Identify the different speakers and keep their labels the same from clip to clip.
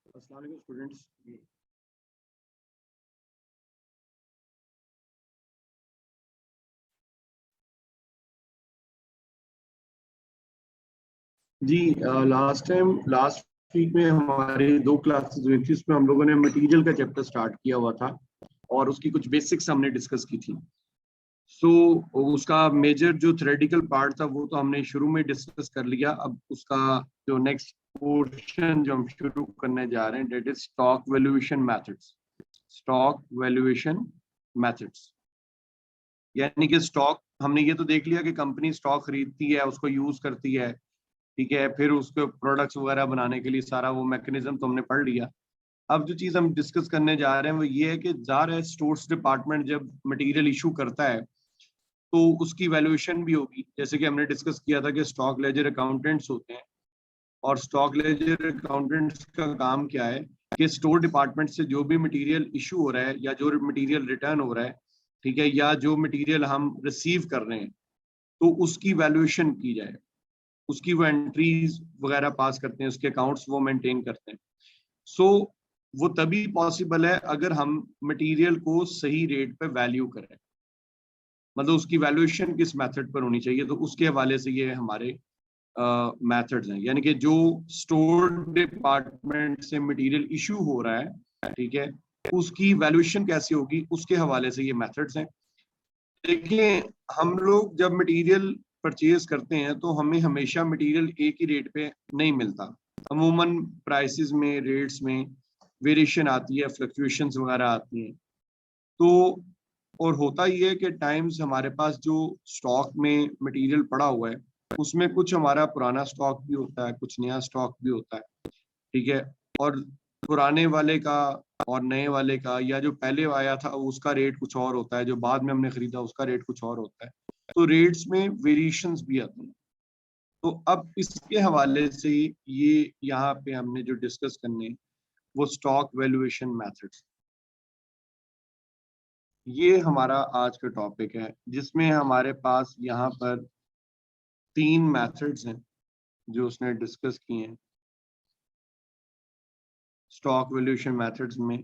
Speaker 1: अस्सलाम वालेकुम स्टूडेंट्स। जी last week में हमारी 2 क्लासेस हुई थी, उसमें हम लोगों ने मटेरियल का चैप्टर स्टार्ट किया हुआ था और उसकी कुछ बेसिक्स हमने डिस्कस की थी। सो उसका मेजर जो थ्योरेटिकल पार्ट था वो तो हमने शुरू में डिस्कस कर लिया। अब उसका जो नेक्स्ट पोर्शन जो हम शुरू करने जा रहे हैं, that is stock valuation methods. Stock valuation methods यानी कि स्टॉक, हमने ये तो देख लिया कि कंपनी स्टॉक खरीदती है, उसको यूज करती है, ठीक है, फिर उसके प्रोडक्ट्स वगैरह बनाने के लिए सारा वो मैकेनिज्म तो हमने पढ़ लिया। अब जो चीज हम डिस्कस करने जा रहे हैं वो ये है कि ज़ाहिर है स्टोर्स डिपार्टमेंट जब मटेरियल इशू करता है तो उसकी वैल्यूएशन भी होगी। जैसे कि हमने डिस्कस किया था कि स्टॉक लेजर अकाउंटेंट्स होते हैं और स्टॉक लेजर अकाउंटेंट्स का काम क्या है कि स्टोर डिपार्टमेंट से जो भी मटेरियल इशू हो रहा है या जो मटेरियल रिटर्न हो रहा है, ठीक है, या जो मटेरियल हम रिसीव कर रहे हैं तो उसकी वैल्यूएशन की जाए, उसकी वो एंट्रीज वगैरह पास करते हैं, उसके अकाउंट्स वो मेंटेन करते हैं। सो वो तभी पॉसिबल है अगर हम मटेरियल को सही रेट पे वैल्यू करें, मतलब उसकी वैल्यूएशन किस मेथड पर होनी चाहिए, तो उसके हवाले से ये हमारे मेथड्स हैं। यानी कि जो स्टोर डिपार्टमेंट से मटेरियल इशू हो रहा है, ठीक है, उसकी वैल्यूएशन कैसे होगी उसके हवाले से ये मेथड्स हैं। देखिए, हम लोग जब मटेरियल परचेज करते हैं तो हमें हमेशा मटेरियल एक ही रेट पे नहीं मिलता। अमूमन प्राइसेस में, रेट्स में वेरिएशन आती है, फ्लक्चुएशंस वगैरह आती हैं। तो और होता ही है कि टाइम्स हमारे पास जो स्टॉक में मटेरियल पड़ा हुआ है उसमें कुछ हमारा पुराना स्टॉक भी होता है, कुछ नया स्टॉक भी होता है, ठीक है। और पुराने वाले का और नए वाले का, या जो पहले आया था उसका रेट कुछ और होता है, जो बाद में हमने खरीदा उसका रेट कुछ और होता है। तो रेट्स में वेरिएशंस भी आते हैं। तो अब इसके हवाले से ये यहाँ पे हमने जो डिस्कस करने वो स्टॉक वैल्यूएशन मेथड्स, ये हमारा आज का टॉपिक है, जिसमें हमारे पास यहाँ पर 3 मेथड्स हैं जो उसने डिस्कस किए हैं स्टॉक वैल्यूएशन मेथड्स में।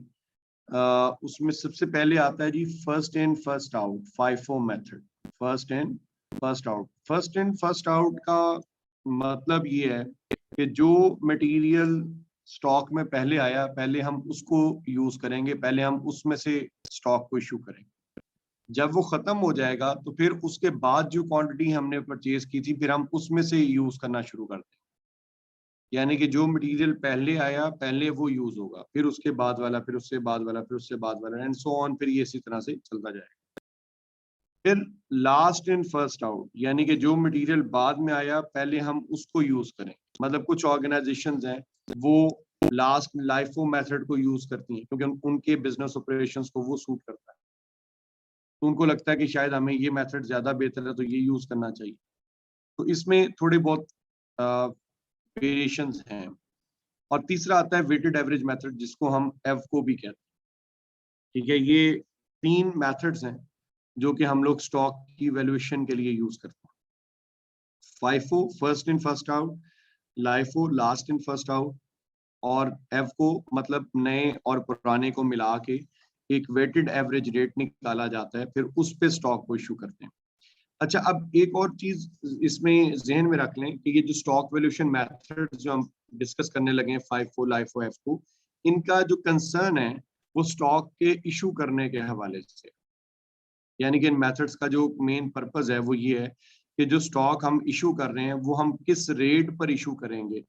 Speaker 1: उसमें सबसे पहले आता है जी first in first out, FIFO method. First in first out, first in first out का मतलब ये है कि जो मटेरियल स्टॉक में पहले आया पहले हम उसको यूज करेंगे, पहले हम उसमें से स्टॉक को इशू करेंगे। जब वो खत्म हो जाएगा तो फिर उसके बाद जो क्वांटिटी हमने परचेज की थी फिर हम उसमें से यूज करना शुरू कर देंगे। यानी कि जो मटेरियल पहले आया पहले वो यूज होगा, फिर उसके बाद वाला, फिर उससे बाद वाला, फिर उससे बाद वाला, एंड सो ऑन, फिर ये इसी तरह से चलता जाएगा। फिर लास्ट इन फर्स्ट आउट, यानी कि जो मटेरियल बाद में आया पहले हम उसको यूज करें। मतलब कुछ ऑर्गेनाइजेशंस हैं वो लास्ट लाइफो मेथड को यूज करती हैं क्योंकि उनके बिजनेस ऑपरेशंस को वो सूट करता है, तो उनको लगता है कि शायद हमें ये मेथड ज्यादा बेहतर है तो ये यूज करना चाहिए। तो इसमें थोड़े बहुत वेरिएशंस हैं। और तीसरा आता है वेटेड एवरेज मेथड, जिसको हम एफ को भी कहते हैं, ठीक है। ये 3 मेथड्स हैं जो कि हम लोग स्टॉक की वैल्यूएशन के लिए यूज करते हैं। FIFO first in first out, LIFO last in first out, और एफ को मतलब नए और पुराने को मिला के एक वेटेड एवरेज रेट निकाला जाता है, फिर उस पे स्टॉक को इशू करते हैं। अच्छा, अब एक और चीज इसमें जहन में रख लें कि ये जो स्टॉक वैल्यूएशन मेथड जो हम डिस्कस करने लगे हैं, फाइफो, लाइफो, एफको, इनका जो कंसर्न है वो स्टॉक के इशू करने के हवाले से। यानी कि इन मेथड्स का जो मेन पर्पस है वो ये है कि जो स्टॉक हम इशू कर रहे हैं वो हम किस रेट पर इशू करेंगे,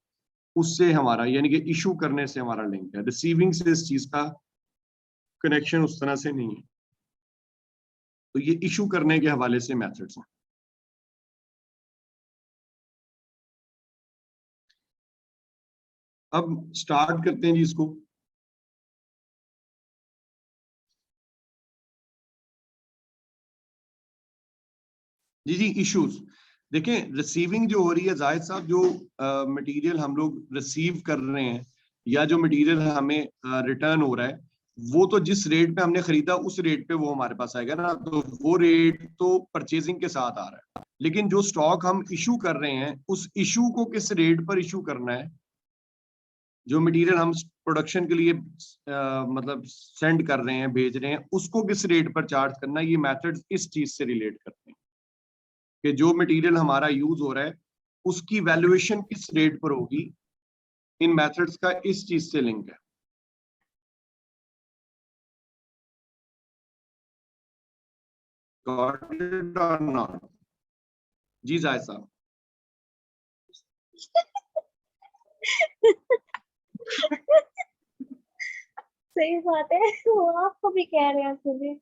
Speaker 1: उससे हमारा यानी कि इशू करने से हमारा लिंक है, रिसीविंग से इस चीज का कनेक्शन उस तरह से नहीं है। तो ये इशू करने के हवाले से मेथड्स हैं। अब स्टार्ट करते हैं जी इसको। जी जी, इश्यूज देखें, रिसीविंग जो हो रही है जाहिद साहब, जो मटेरियल हम लोग रिसीव कर रहे हैं या जो मटेरियल हमें रिटर्न हो रहा है, वो तो जिस रेट पे हमने खरीदा उस रेट पे वो हमारे पास आएगा ना, तो वो रेट तो परचेजिंग के साथ आ रहा है। लेकिन जो स्टॉक हम इशू कर रहे हैं, उस इशू को किस रेट पर इशू करना है, जो मटेरियल हम प्रोडक्शन के लिए मतलब सेंड कर रहे हैं, भेज रहे हैं, उसको किस रेट पर चार्ज करना है, ये मेथड्स इस चीज से रिलेट करते हैं कि जो मटेरियल हमारा यूज हो रहा है उसकी वैल्यूएशन किस रेट पर होगी। इन मेथड्स का इस चीज से लिंक है। Got it or not? जी जायद साहब।
Speaker 2: सही बात है, वो आपको भी कह रहे हैं सुबह।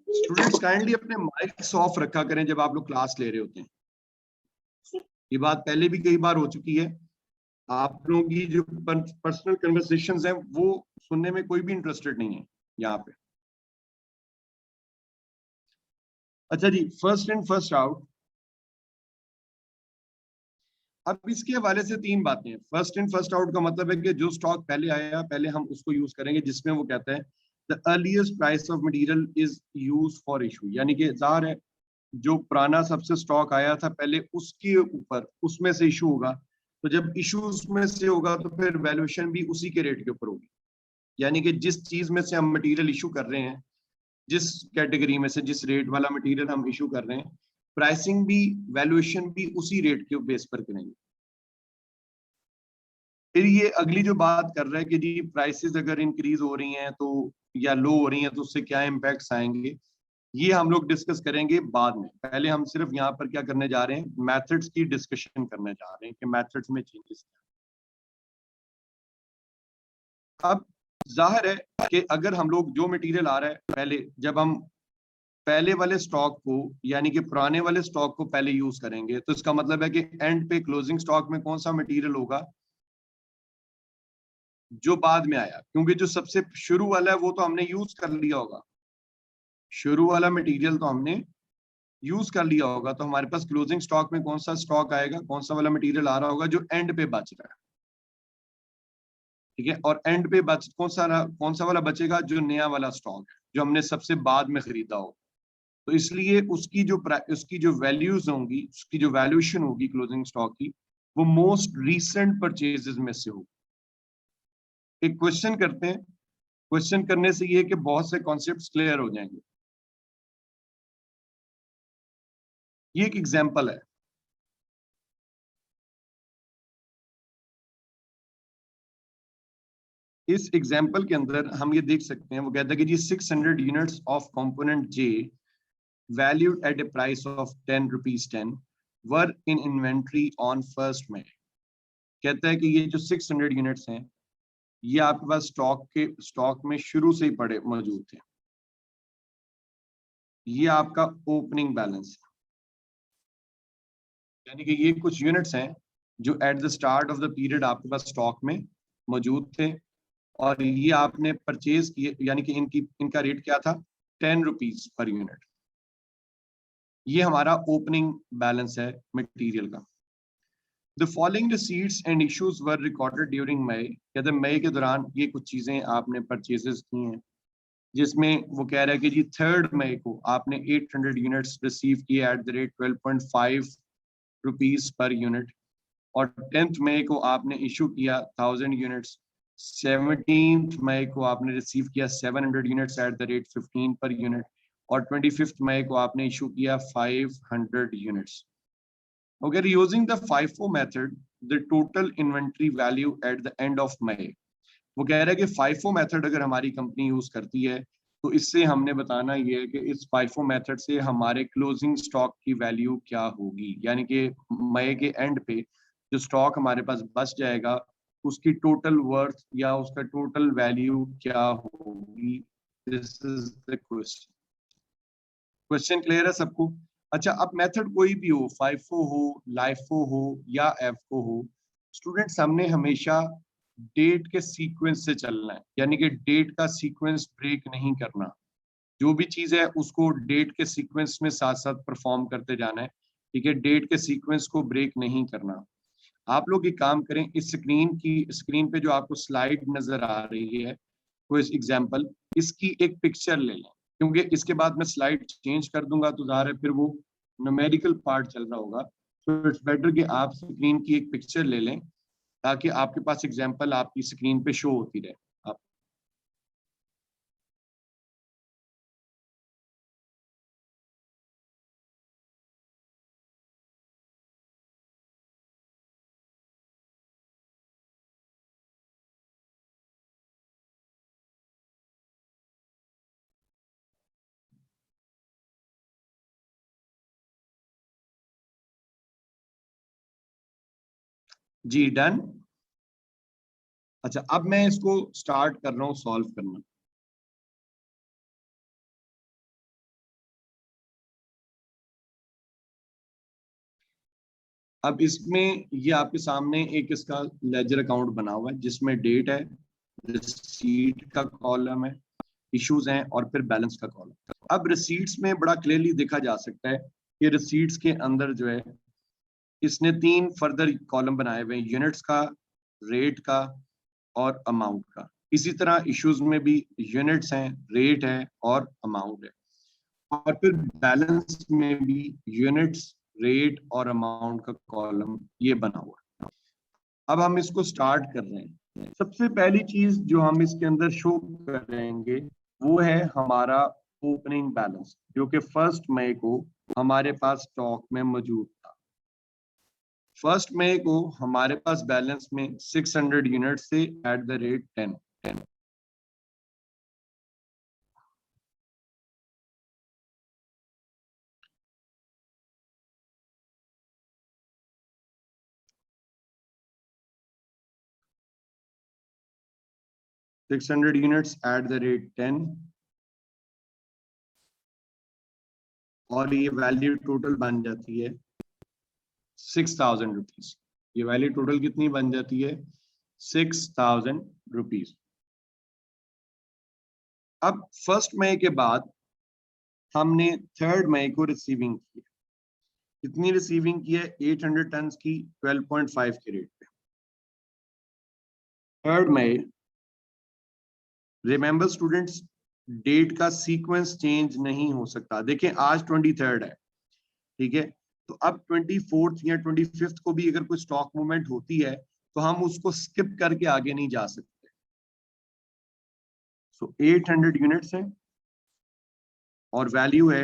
Speaker 1: स्टूडेंट्स काइंडली अपने माइक्स ऑफ रखा करें जब आप लोग क्लास ले रहे होते हैं। ये बात पहले भी कई बार हो चुकी है। आप लोगों की जो पर्सनल कन्वर्सेशंस हैं वो सुनने में कोई भी इंटरेस्टेड नहीं है यहाँ पे। अच्छा जी, फर्स्ट इन फर्स्ट आउट। अब इसके हवाले से तीन बातें हैं। फर्स्ट इन फर्स्ट आउट का मतलब है कि जो स्टॉक पहले आया पहले हम उसको यूज करेंगे, जिसमें वो कहता है the earliest price of material is use for issue, यानी कि ज़ाहिर है जो पुराना सबसे स्टॉक आया था पहले उसके ऊपर उसमें से इशू होगा। तो जब इशू उसमें से होगा तो फिर वैल्यूएशन भी उसी के रेट के ऊपर होगी। यानी कि जिस चीज में से हम मटेरियल इशू कर रहे हैं, जिस कैटेगरी में से जिस रेट वाला मटेरियल हम इशू कर रहे हैं, प्राइसिंग भी वैल्यूएशन भी उसी रेट के बेस पर करेंगे। फिर ये अगली जो बात कर रहा है कि जी प्राइसेस अगर इंक्रीज हो रही हैं तो या लो हो रही हैं तो उससे क्या इम्पैक्ट्स आएंगे, ये हम लोग डिस्कस करेंगे बाद में। पहले हम सिर्फ यहाँ पर क्या करने जा रहे हैं, मेथड्स की डिस्कशन करने जा रहे हैं कि मेथड्स में चेंजेस। अब जाहिर है कि अगर हम लोग जो मटेरियल आ रहा है पहले, जब हम पहले वाले स्टॉक को यानी कि पुराने वाले स्टॉक को पहले यूज करेंगे, तो इसका मतलब है कि एंड पे क्लोजिंग स्टॉक में कौन सा मटेरियल होगा, जो बाद में आया। क्योंकि जो सबसे शुरू वाला है वो तो हमने यूज कर लिया होगा, शुरू वाला मटेरियल तो हमने यूज कर लिया होगा। तो हमारे पास क्लोजिंग स्टॉक में कौन सा स्टॉक आएगा, कौन सा वाला मटेरियल आ रहा होगा जो एंड पे बच रहा है। ठीक है, और एंड पे बच कौन सा वाला बचेगा, जो नया वाला स्टॉक है जो हमने सबसे बाद में खरीदा हो। तो इसलिए उसकी जो वैल्यूज होंगी, उसकी जो वैल्यूएशन होगी क्लोजिंग स्टॉक की, वो मोस्ट रीसेंट परचेजेस में से होगी। एक क्वेश्चन करते हैं, क्वेश्चन करने से ये कि बहुत से कॉन्सेप्ट्स क्लियर हो जाएंगे। ये एक एग्जांपल है। इस एग्जांपल के अंदर हम ये देख सकते हैं, वो कहता है कि जी 600 units of component J valued at a price of 10 rupees 10 were in inventory on 1st May। कहता है कि ये जो 600 यूनिट्स हैं ये आपके पास स्टॉक में शुरू से ही पड़े मौजूद थे। ये आपका ओपनिंग बैलेंस है, यानी कि ये कुछ यूनिट्स हैं जो at the start of the period आपके पास स्टॉक में मौजूद थे, और ये आपने परचेज किए, यानी कि इनका रेट क्या था, 10 रुपीज पर यूनिट। ये हमारा ओपनिंग बैलेंस है मटेरियल का। The following receipts and issues were recorded during May। कहते हैं मई के दौरान ये कुछ चीजें आपने परचेजेस की हैं, जिसमें वो कह रहा है कि जी 3 मई को आपने 800 यूनिट्स रिसीव किए eight the rate 12.5 rupees per unit, और 10th मई को आपने इशू किया 1000 यूनिट्स, 17th मई को आपने रिसीव किया 700 units at the rate 15 per unit, और 25th मई को आपने इशू किया 500 units. Okay, using the FIFO method, the total inventory value at the end of May। वो कह रहा है कि FIFO method अगर हमारी कंपनी यूज करती है तो इससे हमने बताना ये है कि इस फाइफो मेथड से हमारे क्लोजिंग स्टॉक की वैल्यू क्या होगी, यानी कि मई के एंड पे जो स्टॉक हमारे पास बच जाएगा उसकी टोटल वर्थ या उसका टोटल वैल्यू क्या होगी। This is the question. Question clear है सबको? अच्छा, अब मेथड कोई भी हो, फाइफो हो, लाइफो हो या एफओ हो, स्टूडेंट्स हमने हमेशा डेट के सीक्वेंस से चलना है, यानी कि डेट का सीक्वेंस ब्रेक नहीं करना। जो भी चीज है उसको डेट के सीक्वेंस में साथ साथ परफॉर्म करते जाना है, ठीक है? डेट के सीक्वेंस को ब्रेक नहीं करना। आप लोग एक काम करें, इस स्क्रीन पे जो आपको स्लाइड नजर आ रही है, कोई एग्जांपल, इसकी एक पिक्चर ले लें, क्योंकि इसके बाद मैं स्लाइड चेंज कर दूंगा तो ज़ाहिर है फिर वो न्यूमेरिकल पार्ट चल रहा होगा। तो इट्स बेटर कि आप स्क्रीन की एक पिक्चर ले लें ताकि आपके पास एग्जांपल आपकी स्क्रीन पे शो होती रहे। आप जी डन। अच्छा, अब मैं इसको स्टार्ट कर रहा हूँ सॉल्व करना। अब इसमें ये आपके सामने एक इसका लेजर अकाउंट बना हुआ है जिसमें डेट है, रिसीट का कॉलम है, इश्यूज हैं और फिर बैलेंस का कॉलम। अब रिसीट्स में बड़ा क्लियरली देखा जा सकता है कि रिसीट्स के अंदर जो है इसने 3 फर्दर कॉलम बनाए हुए हैं, यूनिट्स का, रेट का और अमाउंट का। इसी तरह इश्यूज में भी यूनिट्स हैं, रेट है और अमाउंट है, और फिर बैलेंस में भी यूनिट्स, रेट और अमाउंट का कॉलम ये बना हुआ है। अब हम इसको स्टार्ट कर रहे हैं। सबसे पहली चीज जो हम इसके अंदर शो करेंगे वो है हमारा ओपनिंग बैलेंस, जो कि 1 मई को हमारे पास स्टॉक में मौजूद था। 1 मई को हमारे पास बैलेंस में 600 यूनिट से eight the rate 10 600 units at the rate 10, और ये वैल्यू टोटल बन जाती है 6000 रुपीज। ये वैल्यू टोटल कितनी बन जाती है? 6000 रुपीज। अब 1 मई के बाद हमने 3 मई को रिसीविंग की। कितनी रिसीविंग की है? 800 टन की 12.5 के रेट पे। 3 मई, रिमेंबर स्टूडेंट्स, डेट का सीक्वेंस चेंज नहीं हो सकता। देखें आज 23 है, ठीक है? तो अब 24 या 25 को भी अगर कोई स्टॉक मूवमेंट होती है तो हम उसको स्किप करके आगे नहीं जा सकते। सो 800 यूनिट्स है और वैल्यू है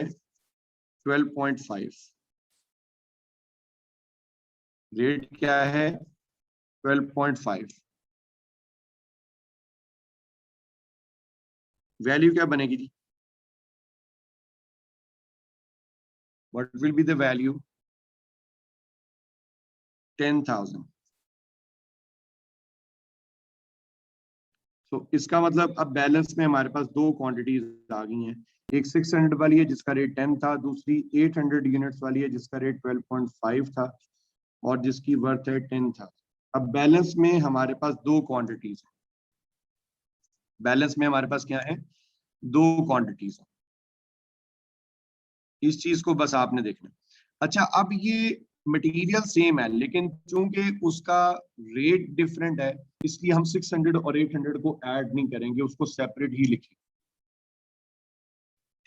Speaker 1: 12.5। रेट क्या है? 12.5। वैल्यू क्या बनेगी जी? What will be the value? 10,000। तो इसका मतलब अब बैलेंस में हमारे पास 2 क्वांटिटीज आ गई हैं। एक 600 वाली है जिसका रेट 10 था, दूसरी 800 यूनिट्स वाली है जिसका रेट 12.5 था और जिसकी वर्थ है 10 था। अब बैलेंस में हमारे पास 2 क्वांटिटीज हैं। बैलेंस में हमारे पास क्या है? 2 क्वांटिटीज हैं। इस चीज को बस आपने देखना। अच्छा, अब ये मटेरियल सेम है लेकिन चूंकि उसका रेट डिफरेंट है इसलिए हम 600 और 800 को ऐड नहीं करेंगे, उसको सेपरेट ही लिखेंगे,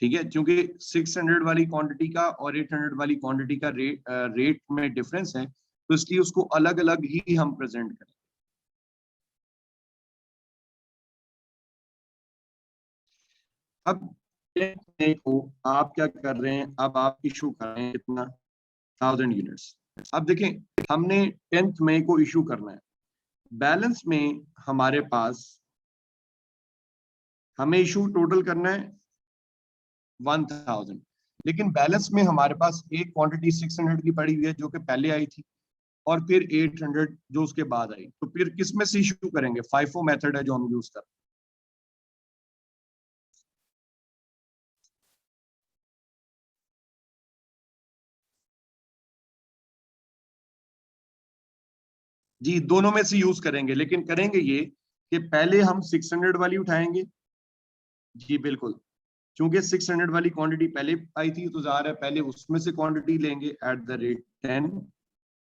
Speaker 1: ठीक है? क्योंकि 600 वाली क्वांटिटी का और 800 वाली क्वांटिटी का रेट में डिफरेंस है, तो इसलिए उसको अलग अलग ही हम प्रेजेंट करें। अब को आप क्या कर रहे हैं? अब आप इशू कर रहे हैं कितना? 1000 यूनिट्स। अब देखें, हमने 10 मई को इशू करना है। बैलेंस में हमारे पास हमें इशू टोटल करना है 1000, लेकिन बैलेंस में हमारे पास एक क्वांटिटी 600 की पड़ी हुई है जो कि पहले आई थी, और फिर 800 जो उसके बाद आई। तो फिर किस में से इशू करेंगे? फाइफो मेथड है जो हम यूज कर रहे हैं। जी दोनों में से यूज करेंगे, लेकिन करेंगे ये कि पहले हम 600 वाली उठाएंगे। जी बिल्कुल, क्योंकि 600 वाली क्वांटिटी पहले आई थी, तो ज़ाहिर है पहले उसमें से क्वांटिटी लेंगे एट द रेट 10,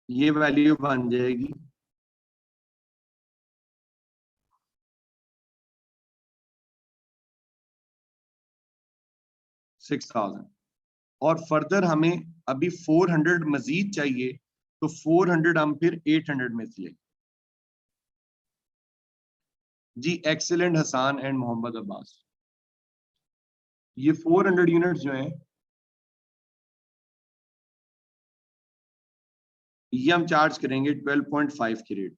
Speaker 1: ये वैल्यू बन जाएगी 6000। और फर्दर हमें अभी 400 मजीद चाहिए, तो 400 हम फिर 800 में से लेंगे। जी एक्सीलेंट हसान एंड मोहम्मद अब्बास, ये 400 यूनिट्स जो हैं ये हम चार्ज करेंगे 12.5 के रेट,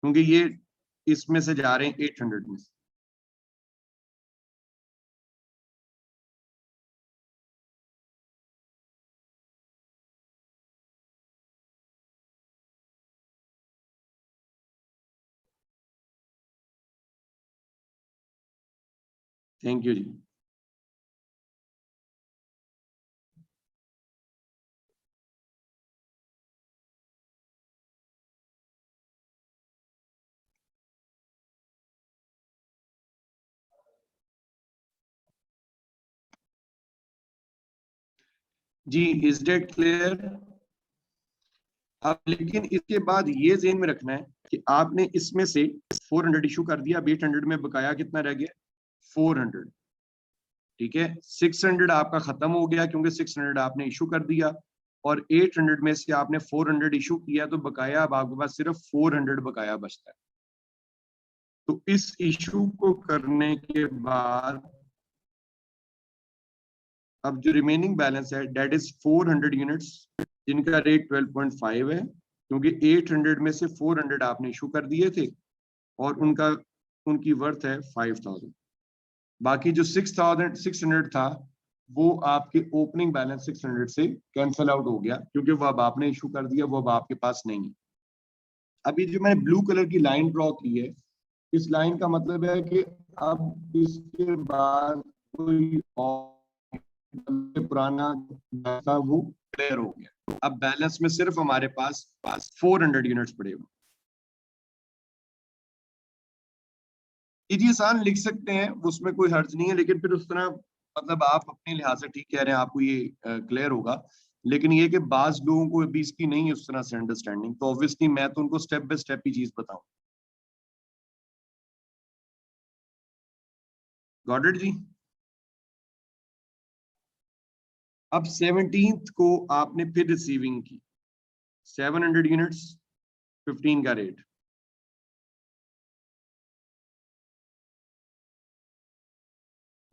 Speaker 1: क्योंकि ये इसमें से जा रहे हैं 800 में से। Thank you ji. जी इज डेट क्लियर? अब लेकिन इसके बाद ये ज़हन में रखना है कि आपने इसमें से 400 इशू कर दिया, अब 800 में बकाया कितना रह गया? 400। ठीक है, 600 आपका खत्म हो गया क्योंकि 600 आपने इशू कर दिया, और 800 में से आपने 400 इशू किया, तो बकाया अब आपके पास सिर्फ 400 बकाया बचता है। तो इस इशू को करने के बाद अब जो रिमेनिंग बैलेंस है डेट इज 400 यूनिट्स, जिनका रेट 12.5 है, क्योंकि 800 में से 400 आपने इशू कर दिए थे, और उनकी वर्थ है 5000। बाकी जो 6600 था वो आपके ओपनिंग बैलेंस 600 से कैंसिल आउट हो गया, क्योंकि वो अब आपने इशू कर दिया, वो अब आपके पास नहीं है। अभी जो मैंने ब्लू कलर की लाइन ड्रॉ की है, इस लाइन का मतलब है कि अब इसके बाद कोई और पुराना था वो क्लियर हो गया, अब बैलेंस में सिर्फ हमारे पास 400 यूनिट्स पड़े हुए। जी आसान लिख सकते हैं, उसमें कोई हर्ज नहीं है, लेकिन फिर उस तरह मतलब आप अपने लिहाज से ठीक कह रहे हैं, आपको ये क्लियर होगा। लेकिन ये कि बाज लोगों को अभी इसकी नहीं है उस तरह से अंडरस्टैंडिंग, तो ऑब्वियसली मैं तो उनको स्टेप बाय स्टेप ही चीज बताऊं। गॉट इट जी? अब 17th को आपने फिर रिसीविंग की 700 यूनिट्स, 15 का रेट।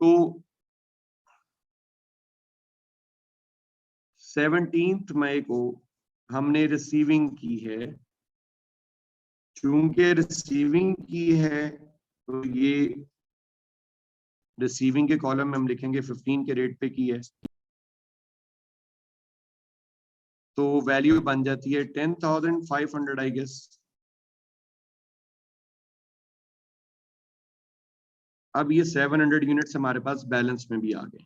Speaker 1: तो 17 मई को हमने रिसीविंग की है, चूंकि रिसीविंग की है तो ये रिसीविंग के कॉलम में हम लिखेंगे 15 के रेट पे की है, तो वैल्यू बन जाती है 10,500 आई गेस। अब ये 700 यूनिट्स हमारे पास बैलेंस में भी आ गए।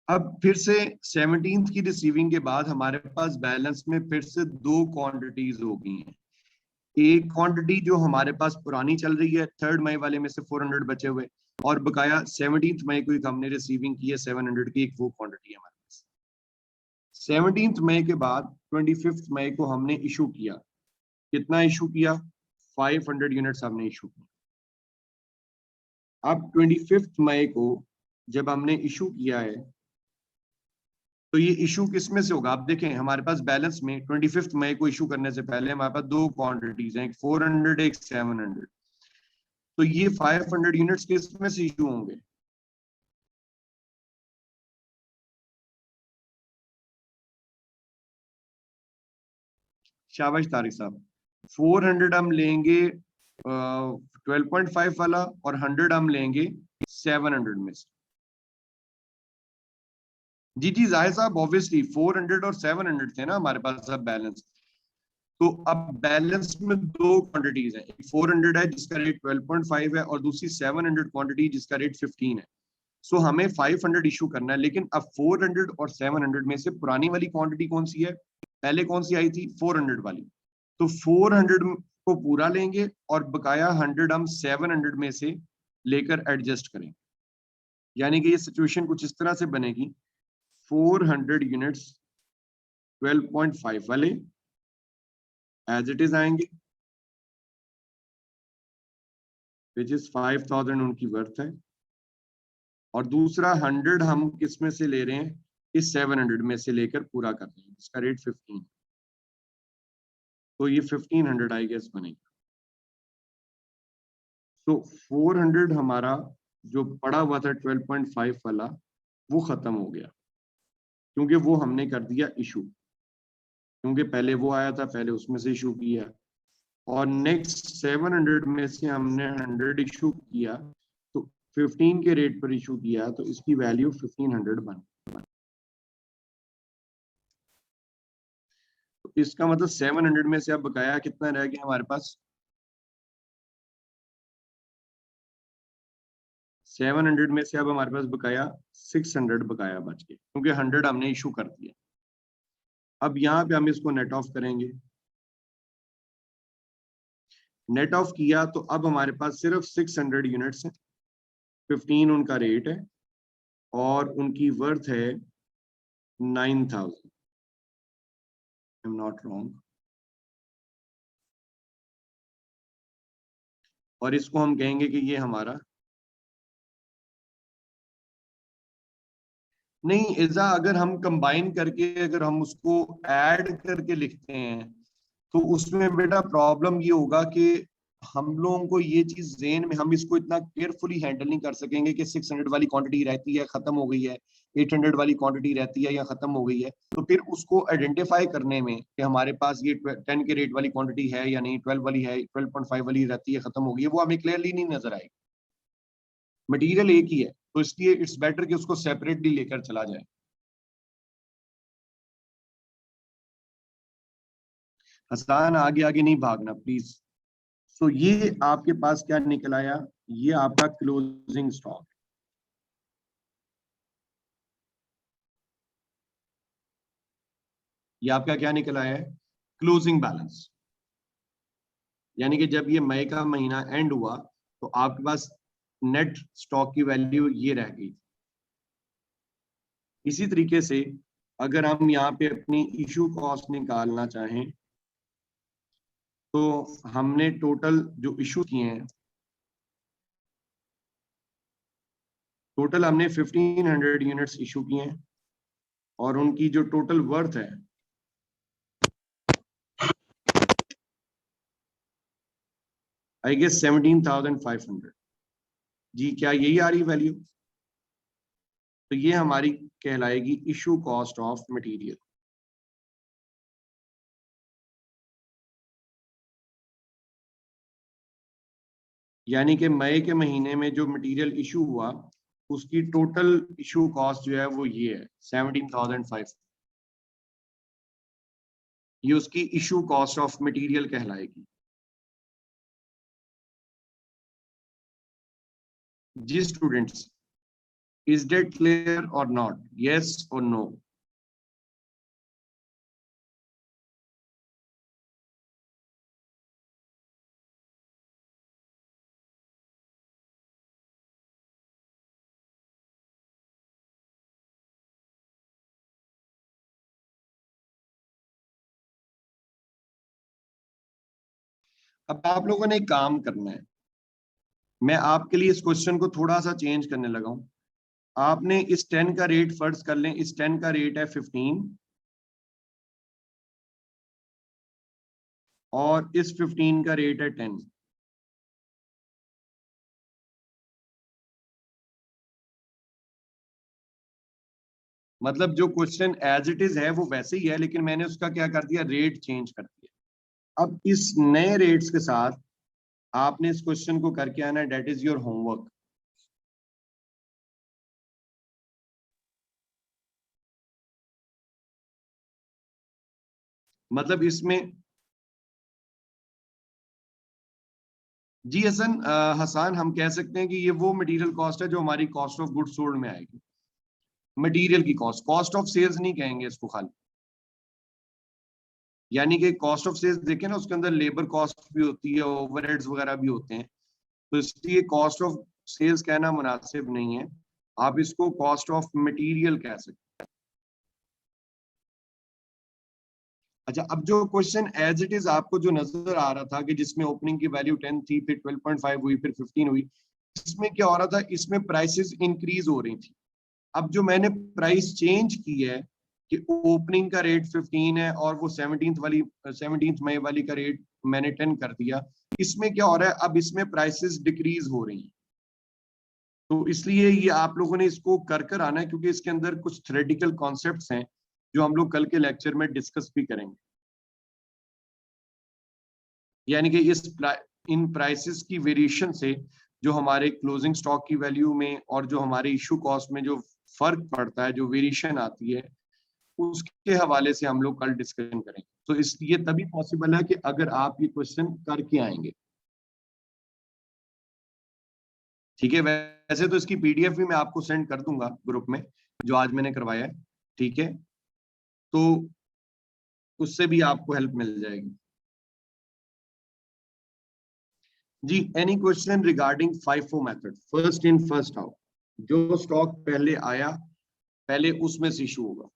Speaker 1: अब फिर से 17th की रिसीविंग के बाद हमारे पास बैलेंस में फिर से दो क्वांटिटीज हो गई हैं। एक क्वांटिटी जो हमारे पास पुरानी चल रही है 3rd मई वाले में से 400 बचे हुए, और बकाया 17th मई को एक हमने रिसीविंग की है 700 की, एक वो क्वांटिटी है हमारे पास। 17th मई के बाद 25th मई को हमने इशू किया, कितना इशू किया? 500 यूनिट्स हमने इशू किया। अब 25th मई को जब हमने इशू किया है, तो ये इशू किस में से होगा? आप देखें हमारे पास बैलेंस में 25th मई को इशू करने से पहले हमारे पास दो क्वांटिटीज हैं, एक 400 एक 700। तो ये 500 यूनिट्स किस में से इशू होंगे? शाबाश तारिक साहब, 400 हम लेंगे 12.5 वाला और 100 हम लेंगे 700 में से। जी जाहिर साहब, ऑब्वियसली 400 और 700 थे ना हमारे पास अब बैलेंस। तो अब बैलेंस में दो क्वांटिटीज हैं, एक 400 है जिसका रेट 12.5 है और दूसरी 700 क्वांटिटी जिसका रेट 15 है। सो हमें 500 इशू करना है, लेकिन अब 400 और 700 में से पुरानी वाली क्वांटिटी कौन सी है? पहले कौन सी आई थी? 400 वाली। तो 400 को पूरा लेंगे और बकाया 100 हम 700 में से लेकर एडजस्ट करेंगे। यानी कि ये सिचुएशन कुछ इस तरह से बनेगी, 400 यूनिट्स 12.5 वाले एज इट इज आएंगे, विच इज 5000 उनकी वर्थ है, और दूसरा 100 हम किस में से ले रहे हैं? इस 700 में से लेकर पूरा कर रहे हैं, जिसका रेट 15। तो ये 1500 आई गेस बनेगा। तो 400 हमारा जो पड़ा हुआ था 12.5 वाला वो खत्म हो गया, क्योंकि वो हमने कर दिया इशू, क्योंकि पहले वो आया था, पहले उसमें से इशू किया, और नेक्स्ट 700 में से हमने 100 इशू किया, तो 15 के रेट पर इशू किया, तो इसकी वैल्यू 1500 बन। तो इसका मतलब 700 में से अब बकाया कितना रह गया हमारे पास? 700 में से अब हमारे पास बकाया 600 बकाया बच गया, क्योंकि 100 हमने इशू कर दिया। अब यहाँ पे हम इसको नेट ऑफ करेंगे। नेट ऑफ किया तो अब हमारे पास सिर्फ 600 यूनिट्स हैं, 15 उनका रेट है और उनकी वर्थ है 9000। I am not wrong. और इसको हम कहेंगे कि ये हमारा, नहीं ऐसा, अगर हम कंबाइन करके अगर हम उसको ऐड करके लिखते हैं तो उसमें बेटा प्रॉब्लम ये होगा कि हम लोगों को ये चीज ज़हन में, हम इसको इतना केयरफुली हैंडल नहीं कर सकेंगे कि 600 वाली क्वांटिटी रहती है खत्म हो गई है, 800 वाली क्वांटिटी रहती है या खत्म हो गई है। तो फिर उसको आइडेंटिफाई करने में कि हमारे पास ये 10 के रेट वाली क्वांटिटी है या नहीं, 12 वाली है, 12.5 वाली रहती है खत्म हो गई है, वो हमें क्लियरली नहीं नजर आएगी। मटीरियल एक ही है, तो इसलिए इट्स बेटर कि उसको सेपरेटली लेकर चला जाए। हसन आगे आगे नहीं भागना प्लीज। सो ये आपके पास क्या निकल आया? ये आपका क्लोजिंग स्टॉक। ये आपका क्या निकल आया है? Closing balance. यानी कि जब ये मई का महीना एंड हुआ तो आपके पास नेट स्टॉक की वैल्यू ये रह गई। इसी तरीके से अगर हम यहाँ पे अपनी इशू कॉस्ट निकालना चाहें तो हमने टोटल जो इशू किए हैं, टोटल हमने 1500 यूनिट्स इशू किए हैं और उनकी जो टोटल वर्थ है आई गेस 17,500। जी क्या यही आ रही वैल्यू? तो ये हमारी कहलाएगी इशू कॉस्ट ऑफ मटेरियल। यानी कि मई के महीने में जो मटेरियल इशू हुआ उसकी टोटल इशू कॉस्ट जो है वो ये है 17,500। ये उसकी इशू कॉस्ट ऑफ मटेरियल कहलाएगी। जी स्टूडेंट्स, इज दैट क्लियर और नॉट? यस और नो? अब आप लोगों ने एक काम करना है, मैं आपके लिए इस क्वेश्चन को थोड़ा सा चेंज करने लगा हूं। आपने इस 10 का रेट फर्ज कर लें, इस 10 का रेट है 15 और इस 15 का रेट है 10। मतलब जो क्वेश्चन एज इट इज है वो वैसे ही है, लेकिन मैंने उसका क्या कर दिया, रेट चेंज कर दिया। अब इस नए रेट्स के साथ आपने इस क्वेश्चन को करके आना, डेट इज योर होमवर्क। मतलब इसमें जी हसन हम कह सकते हैं कि ये वो मटेरियल कॉस्ट है जो हमारी कॉस्ट ऑफ गुड्स सोल्ड में आएगी। मटेरियल की कॉस्ट, कॉस्ट ऑफ सेल्स नहीं कहेंगे इसको खाली। यानी कि कॉस्ट ऑफ सेल्स देखें ना, उसके अंदर लेबर कॉस्ट भी होती है, ओवरहेड्स वगैरह भी होते हैं, तो इसलिए कॉस्ट ऑफ सेल्स कहना मुनासिब नहीं है। आप इसको कॉस्ट ऑफ मटेरियल कह सकते हैं। अच्छा, अब जो क्वेश्चन एज इट इज आपको जो नजर आ रहा था कि जिसमें ओपनिंग की वैल्यू 10 थी, फिर 12.5 हुई, फिर 15 हुई, इसमें क्या हो रहा था, इसमें प्राइसेस इंक्रीज हो रही थी। अब जो मैंने प्राइस चेंज की है कि ओपनिंग का रेट 15 है और वो 17 मई वाली का रेट मैंने 10 कर दिया, इसमें क्या हो रहा है, अब इसमें प्राइसेस डिक्रीज हो रही हैं। तो इसलिए ये आप लोगों ने इसको कर आना है, क्योंकि इसके अंदर कुछ थ्योरेटिकल कॉन्सेप्ट्स हैं जो हम लोग कल के लेक्चर में डिस्कस भी करेंगे। यानी कि इन प्राइसेस की वेरिएशन से जो हमारे क्लोजिंग स्टॉक की वैल्यू में और जो हमारे इशू कॉस्ट में जो फर्क पड़ता है, जो वेरिएशन आती है, उसके हवाले से हम लोग कल डिस्कशन करेंगे। तो इसलिए तभी पॉसिबल है कि अगर आप ये क्वेश्चन करके आएंगे। ठीक है, वैसे तो इसकी पीडीएफ भी मैं आपको सेंड कर दूंगा ग्रुप में, जो आज मैंने करवाया है। ठीक है, तो उससे भी आपको हेल्प मिल जाएगी। जी, any question regarding FIFO method, first in first out? जो स्टॉक पहले आया पहले उसमें से इशू होगा।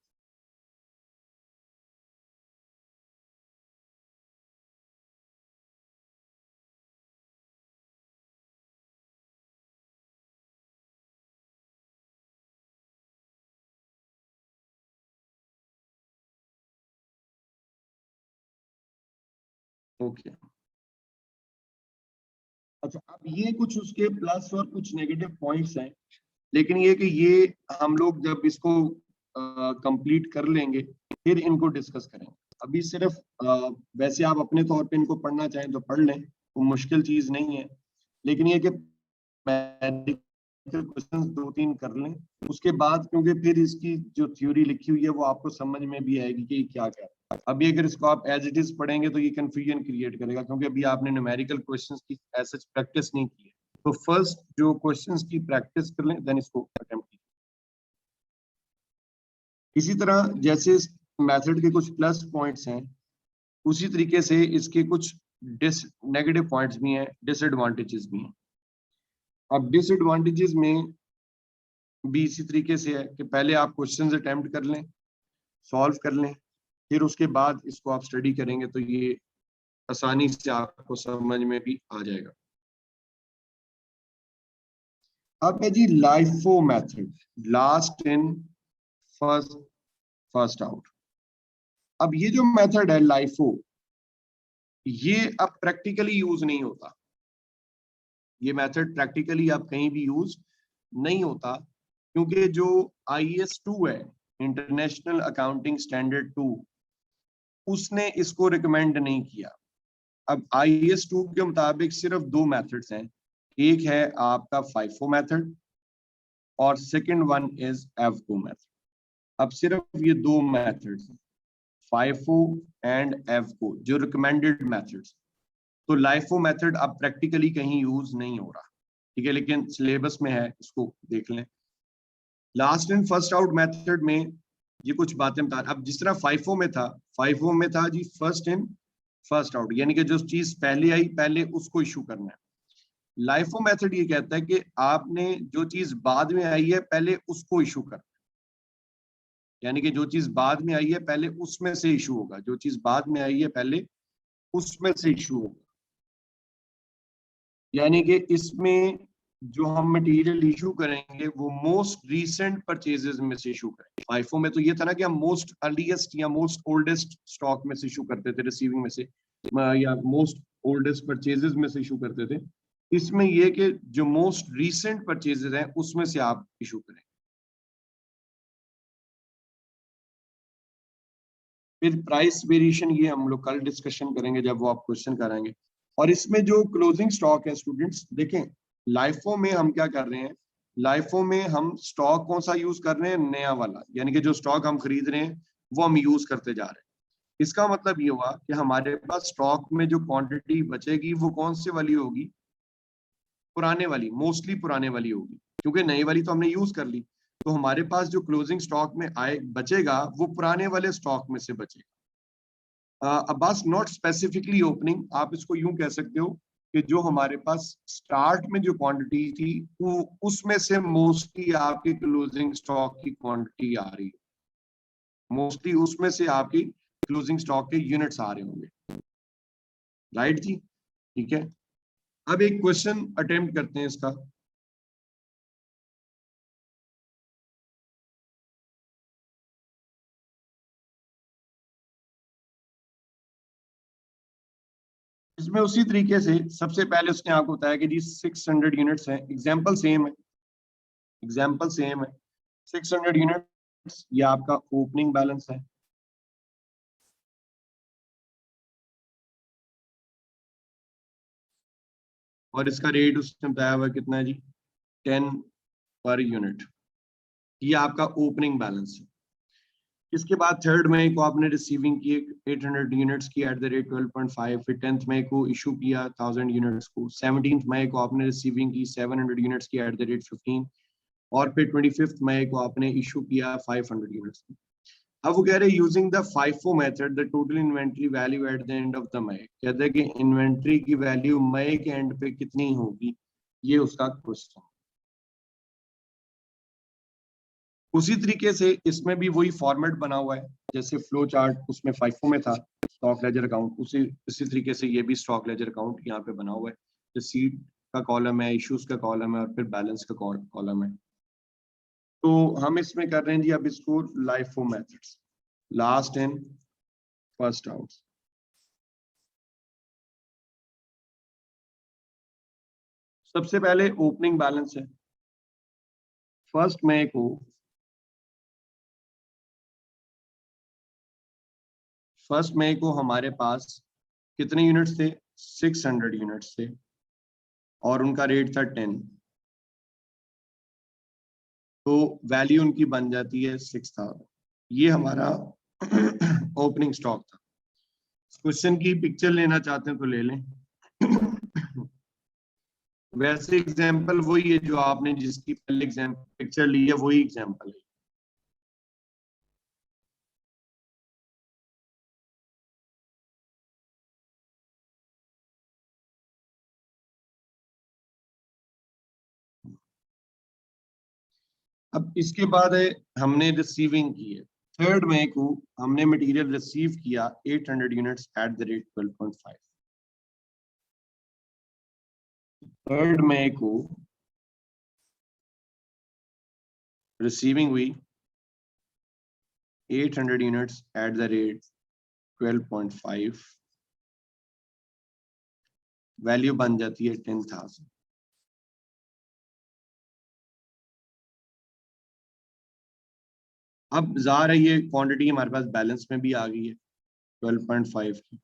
Speaker 1: ओके, अच्छा, अब ये कुछ उसके प्लस और कुछ नेगेटिव पॉइंट्स हैं, लेकिन ये कि ये हम लोग जब इसको कंप्लीट कर लेंगे फिर इनको डिस्कस करेंगे। अभी सिर्फ वैसे आप अपने तौर पे इनको पढ़ना चाहें तो पढ़ लें, वो मुश्किल चीज नहीं है, लेकिन ये कि क्वेश्चन 2-3 कर लें उसके बाद, क्योंकि फिर इसकी जो थ्योरी लिखी हुई है वो आपको समझ में भी आएगी कि क्या क्या है। अभी अगर इसको आप एज इट इज पढ़ेंगे तो ये कंफ्यूजन क्रिएट करेगा, क्योंकि अभी आपने न्यूमेरिकल क्वेश्चंस की ऐसे प्रैक्टिस नहीं की है। तो फर्स्ट जो क्वेश्चंस की प्रैक्टिस कर लें, देन इसको अटेम्प्ट कीजिए। इसी तरह जैसे इस मेथड के कुछ प्लस पॉइंट्स हैं, उसी तरीके से इसके कुछ नेगेटिव पॉइंट्स भी हैं, डिसएडवांटेजेस भी हैं। अब डिसएडवांटेजेस में भी इसी तरीके से है कि पहले आप क्वेश्चंस अटेम्प्ट कर लें, सॉल्व कर लें, फिर उसके बाद इसको आप स्टडी करेंगे तो ये आसानी से आपको समझ में भी आ जाएगा। अब है जी LIFO method, last in first out. अब ये जो मेथड है लाइफो, ये अब प्रैक्टिकली यूज नहीं होता। ये मेथड प्रैक्टिकली अब कहीं भी यूज नहीं होता, क्योंकि जो IAS 2 है, इंटरनेशनल अकाउंटिंग स्टैंडर्ड 2, उसने इसको रिकमेंड नहीं किया। अब IAS 2 के मुताबिक सिर्फ दो मेथड्स हैं, एक है आपका FIFO मेथड और second one is EVCO method. अब सिर्फ ये दो मेथड्स हैं, FIFO एंड EVCO, जो रिकमेंडेड मेथड्स। तो LIFO मेथड अब प्रैक्टिकली कहीं यूज नहीं हो रहा, ठीक है, लेकिन सिलेबस में है, इसको देख लें। Last in first out method में ये कुछ बातें बता, अब जिस तरह FIFO में था जी फर्स्ट इन फर्स्ट आउट, यानी कि जो चीज पहले आई पहले उसको इशू करना है। लाइफो मेथड ये कहता है कि आपने जो चीज बाद में आई है पहले उसको इशू करना है, यानी कि जो चीज बाद में आई है पहले उसमें से इशू होगा, जो चीज बाद में आई है पहले उसमें से इशू होगा। यानी कि इसमें जो हम मटेरियल इशू करेंगे वो मोस्ट रीसेंट परचेजेस में से इशू करेंगे। फाइफो में तो ये था ना कि हम मोस्ट अर्लीस्ट या मोस्ट ओल्डेस्ट स्टॉक में से इशू करते थे, रिसीविंग में से, या मोस्ट ओल्डेस्ट परचेजेस में से इशू करते थे। इसमें यह कि जो मोस्ट रीसेंट परचेजेस हैं उसमें से आप इशू करें। फिर प्राइस वेरिएशन ये हम लोग कल डिस्कशन करेंगे जब वो आप क्वेश्चन कराएंगे। और इसमें जो क्लोजिंग स्टॉक है स्टूडेंट्स देखें, लाइफो में हम क्या कर रहे हैं, लाइफो में हम स्टॉक कौन सा यूज कर रहे हैं, नया वाला, यानी कि जो स्टॉक हम खरीद रहे हैं वो हम यूज करते जा रहे हैं। इसका मतलब ये हुआ कि हमारे पास स्टॉक में जो क्वांटिटी बचेगी वो कौन सी वाली होगी, पुराने वाली, मोस्टली पुराने वाली होगी, क्योंकि नई वाली तो हमने यूज कर ली। तो हमारे पास जो क्लोजिंग स्टॉक में आए बचेगा वो पुराने वाले स्टॉक में से बचेगा। अब्बास, नॉट स्पेसिफिकली ओपनिंग, आप इसको यूं कह सकते हो कि जो हमारे पास स्टार्ट में जो क्वांटिटी थी वो उसमें से मोस्टली आपकी क्लोजिंग स्टॉक की क्वांटिटी आ रही है, मोस्टली उसमें से आपकी क्लोजिंग स्टॉक के यूनिट्स आ रहे होंगे। राइट जी, ठीक है। अब एक क्वेश्चन अटेम्प्ट करते हैं इसका। इसमें उसी तरीके से सबसे पहले उसने आपको बताया कि जी 600 यूनिट्स हैं, एग्जांपल सेम है, एग्जांपल सेम है, 600 यूनिट्स ये आपका ओपनिंग बैलेंस है। और इसका रेट उसने बताया हुआ कितना है जी, 10 पर यूनिट, ये आपका ओपनिंग बैलेंस है। इसके बाद 3 मई को आपने रिसीविंग की 800 यूनिट्स की एट द रेट 12.5, फिर 10 मई को इशू किया 1000 यूनिट्स को, 17 मई को आपने रिसीविंग की 700 यूनिट्स की एट द रेट 15, और फिर 25 मई को आपने इशू किया 500 यूनिट्स की। अब वो कह रहे हैं using the FIFO method the total inventory value at the end of the May, कहते हैं कि इन्वेंट्री की वैल्यू मई के एंड पे कितनी होगी, ये उसका क्वेश्चन। उसी तरीके से इसमें भी वही फॉर्मेट बना हुआ है, जैसे फ्लो चार्ट उसमें FIFO में था स्टॉक लेजर अकाउंट, उसी तरीके से ये भी स्टॉक लेजर अकाउंट यहाँ पे बना हुआ है। रिसीट का कॉलम है, इश्यूज का कॉलम है, और फिर बैलेंस का कॉलम है। तो हम इसमें कर रहे हैं जी अब इसको LIFO methods, last in first out. सबसे पहले ओपनिंग बैलेंस है। फर्स्ट मई को, फर्स्ट मई को हमारे पास कितने यूनिट्स थे, 600 यूनिट्स थे, और उनका रेट था 10, तो वैल्यू उनकी बन जाती है 6000। ये हमारा ओपनिंग स्टॉक था। क्वेश्चन की पिक्चर लेना चाहते हैं तो ले लें। वैसे एग्जांपल वही है जो आपने जिसकी पहले एग्जांपल पिक्चर ली है, वही एग्जांपल है। अब इसके बाद है हमने रिसीविंग की है। 3 मई को हमने मटेरियल रिसीव किया 800 यूनिट्स एट द रेट 12.5। 3 मई को रिसीविंग हुई 800 units at the rate 12.5, value बन जाती है 10,000। अब ज़ाहिर है ये क्वांटिटी हमारे पास बैलेंस में भी आ गई है 12.5 की,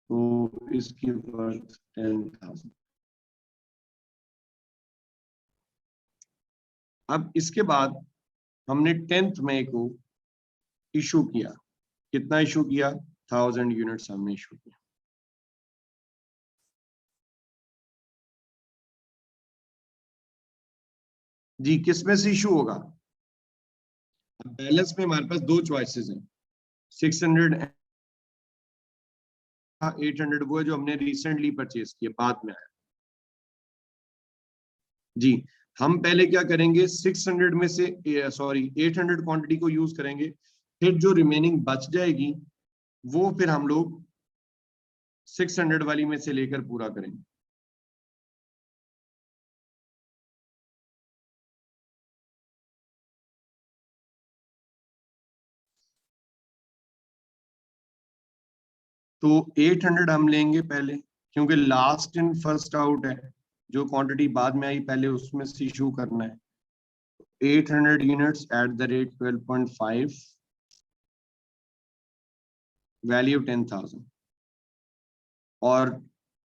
Speaker 1: तो इसकी वर्थ 10,000। अब इसके बाद हमने 10 मई को इशू किया, कितना इशू किया, 1000 यूनिट्स हमने इशू किया। जी किस में से इशू होगा, बैलेंस में हमारे पास दो चॉइसेस हैं, 600 800, वो है जो हमने रिसेंटली परचेज किया, बाद में आया। जी हम पहले क्या करेंगे, 600 में से 800 क्वांटिटी को यूज करेंगे, फिर जो रिमेनिंग बच जाएगी वो फिर हम लोग 600 वाली में से लेकर पूरा करेंगे। तो 800 हम लेंगे पहले, क्योंकि लास्ट इन फर्स्ट आउट है, जो क्वांटिटी बाद में आई पहले उसमें से इशू करना है। 800 units at the rate 12.5, value 10,000, और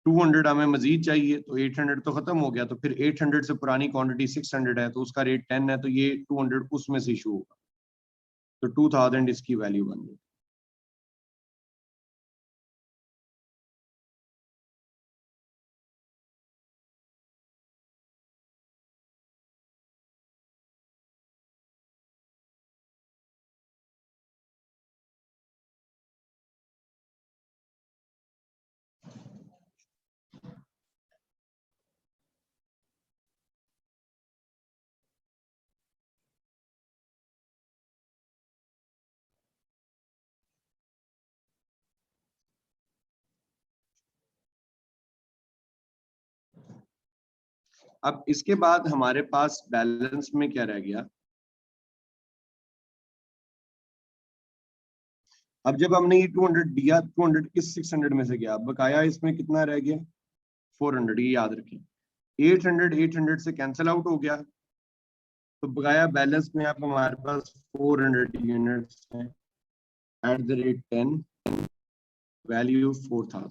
Speaker 1: 200 हमें मजीद चाहिए, तो 800 तो खत्म हो गया, तो फिर 800 से पुरानी क्वांटिटी 600 है, तो उसका रेट 10 है, तो ये 200 उसमें से इशू होगा, तो 2000 इसकी वैल्यू बन गई। अब इसके बाद हमारे पास बैलेंस में क्या रह गया, अब जब हमने ये 200 दिया, 200 किस 600 में से गया, बकाया इसमें कितना रह गया 400, ये याद रखें। 800 से कैंसिल आउट हो गया, तो बकाया बैलेंस में आप हमारे पास 400 यूनिट्स हैं eight the rate 10, value 4000।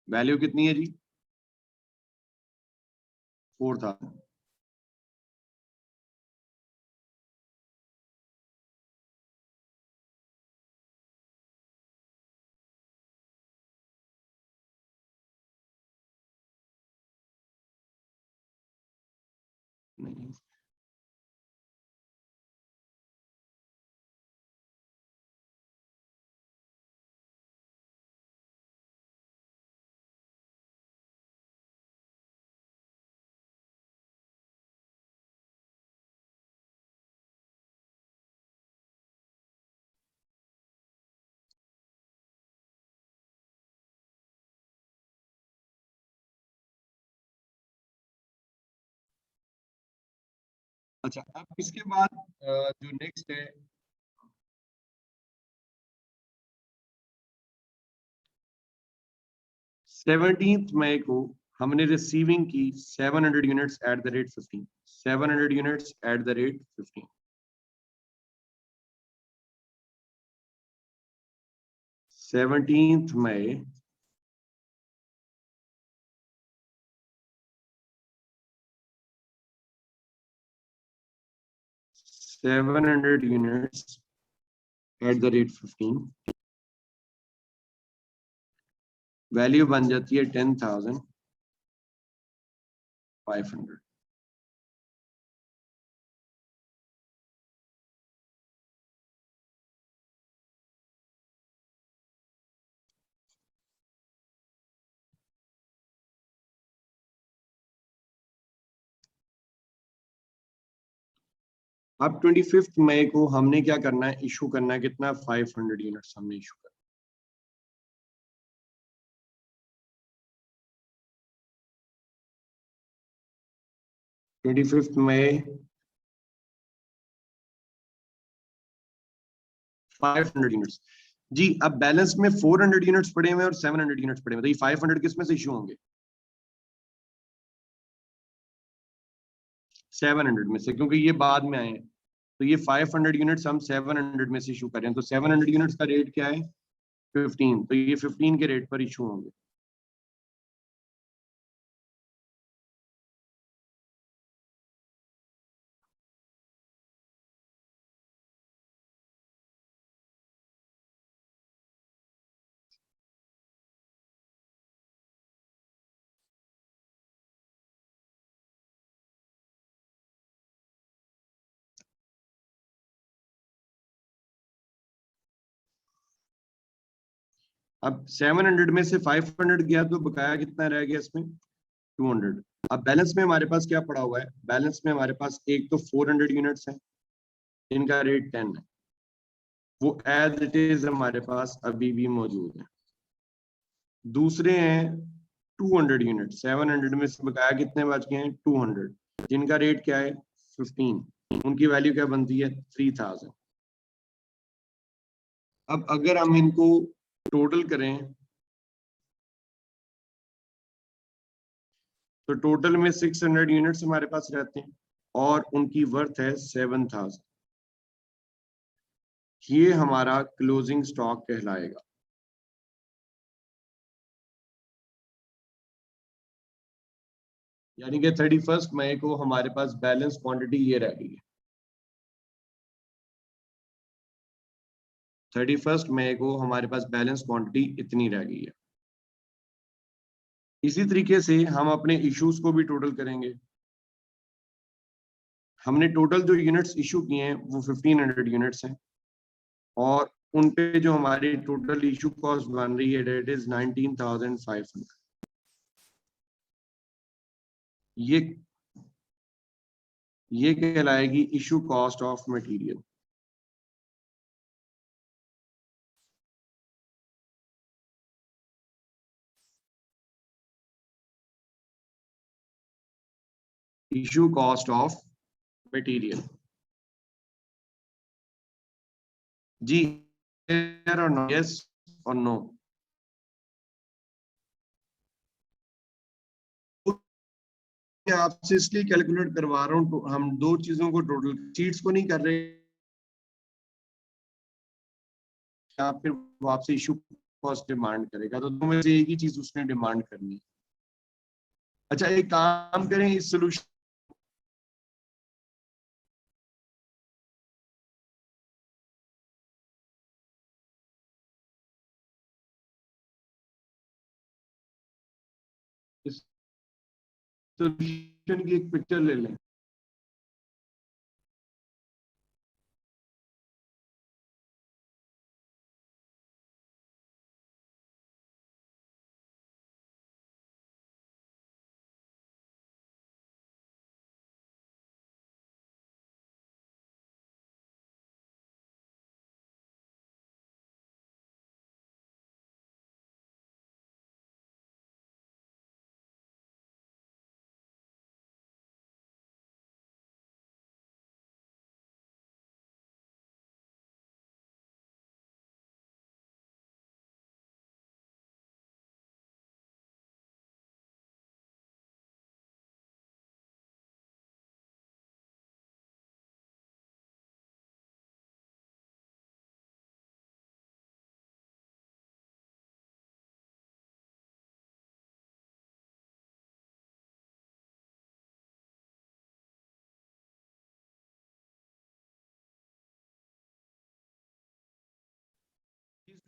Speaker 1: Value कितनी है जी 4000। नहीं, अच्छा अब इसके बाद जो नेक्स्ट है, 17 मई को हमने रिसीविंग की 700 units at the rate 15, 700 units at the rate 15। 17 मई 700 units at the rate 15, value बन जाती है 10,500। अब 25 मई को हमने क्या करना है, इशू करना है कितना 500 यूनिट्स हमने इशू करना। 25 मई 500 यूनिट्स। जी अब बैलेंस में 400 यूनिट्स पड़े हुए और 700 यूनिट्स पड़े हुए, तो ये 500 किस में से इशू होंगे 700 में से, क्योंकि ये बाद में आए हैं, तो ये 500 यूनिट्स हम 700 में से इशू करें, तो 700 यूनिट्स का रेट क्या है 15, तो ये 15 के रेट पर इशू होंगे। अब 700 में से 500 गया, तो बकाया कितना रह गया इसमें 200। अब बैलेंस में हमारे पास क्या पड़ा हुआ है, बैलेंस में हमारे पास एक तो 400 यूनिट्स है, इनका रेट 10 है, वो एज इट इज हमारे पास अभी भी मौजूद है। दूसरे हैं 200 यूनिट, 700 में से बकाया कितने बच गए हैं 200, जिनका रेट क्या है 15, उनकी वैल्यू क्या बनती है 3000। अब अगर हम इनको टोटल करें, तो टोटल में 600 यूनिट्स हमारे पास रहते हैं और उनकी वर्थ है 7000। ये हमारा क्लोजिंग स्टॉक कहलाएगा। यानी कि 31 मई को हमारे पास बैलेंस क्वांटिटी ये रह गई है। 31 मई को हमारे पास बैलेंस क्वांटिटी इतनी रह गई है। इसी तरीके से हम अपने इश्यूज को भी टोटल करेंगे। हमने टोटल जो यूनिट्स इशू किए हैं वो 1500 यूनिट्स हैं और उन पे जो हमारी टोटल इशू कॉस्ट बन रही है डेट इज 19,500। ये कहलाएगी issue cost of material. Issue cost of material. जी, और नो, यस और नो। मैं आपसे इसलिए कैलकुलेट करवा रहा हूँ, हम दो चीजों को टोटल शीट्स को नहीं कर रहे, या फिर वो आपसे इशू कॉस्ट डिमांड करेगा तो दो में से एक ही चीज उसने डिमांड करनी है। अच्छा, एक काम करें, इस सोल्यूशन इस सोल्यूशन की एक पिक्चर ले लें।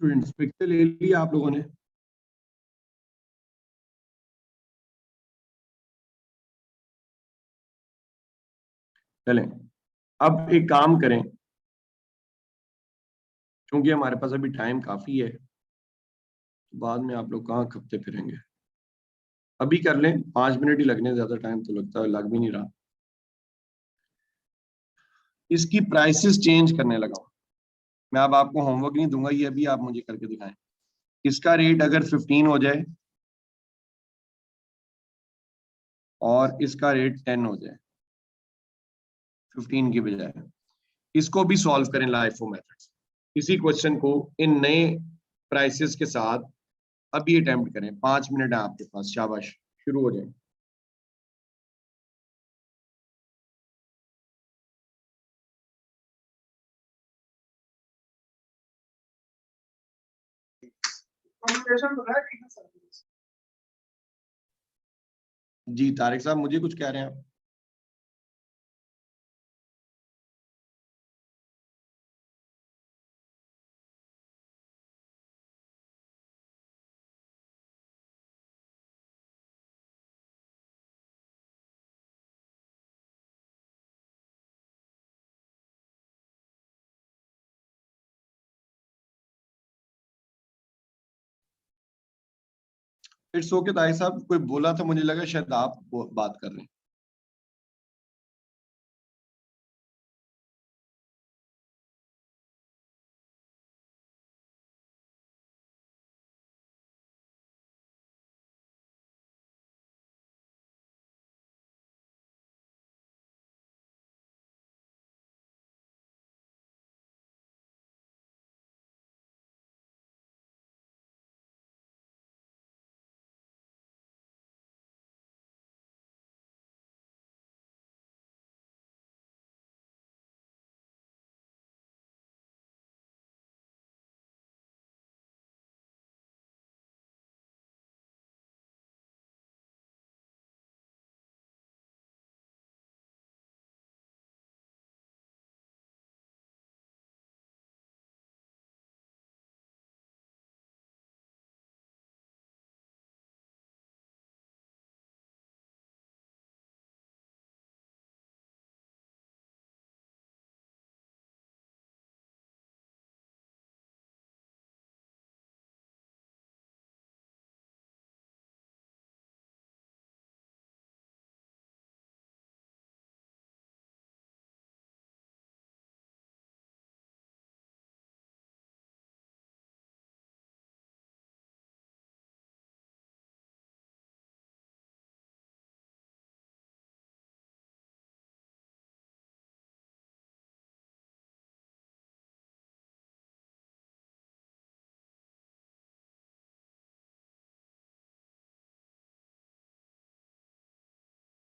Speaker 1: स्टूडेंट्स, पिक्चर ले लिया आप लोगों ने? चलें, अब एक काम करें, क्योंकि हमारे पास अभी टाइम काफी है, बाद में आप लोग कहाँ खपते फिरेंगे। अभी कर लें, 5 मिनट ही लगने, ज्यादा टाइम तो लगता है, लग भी नहीं रहा। इसकी प्राइसेस चेंज करने लगा हूं मैं। अब आपको होमवर्क नहीं दूंगा, ये अभी आप मुझे करके दिखाएं। इसका रेट अगर 15 हो जाए और इसका रेट 10 हो जाए 15 की बजाय, इसको भी सॉल्व करें लाइफो मेथड्स। इसी क्वेश्चन को इन नए प्राइसेस के साथ अभी अटेम्प्ट करें। 5 मिनट है आपके पास, शाबाश, शुरू हो जाए। जी तारिक साहब, मुझे कुछ कह रहे हैं आप? इट्स ओके तारिक साहब, कोई बोला था, मुझे लगा शायद आप बात कर रहे हैं।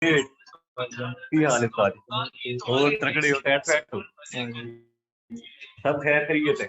Speaker 3: की हाल है बात और तकड़े हो टैट पैट हो सब खैर करिए थे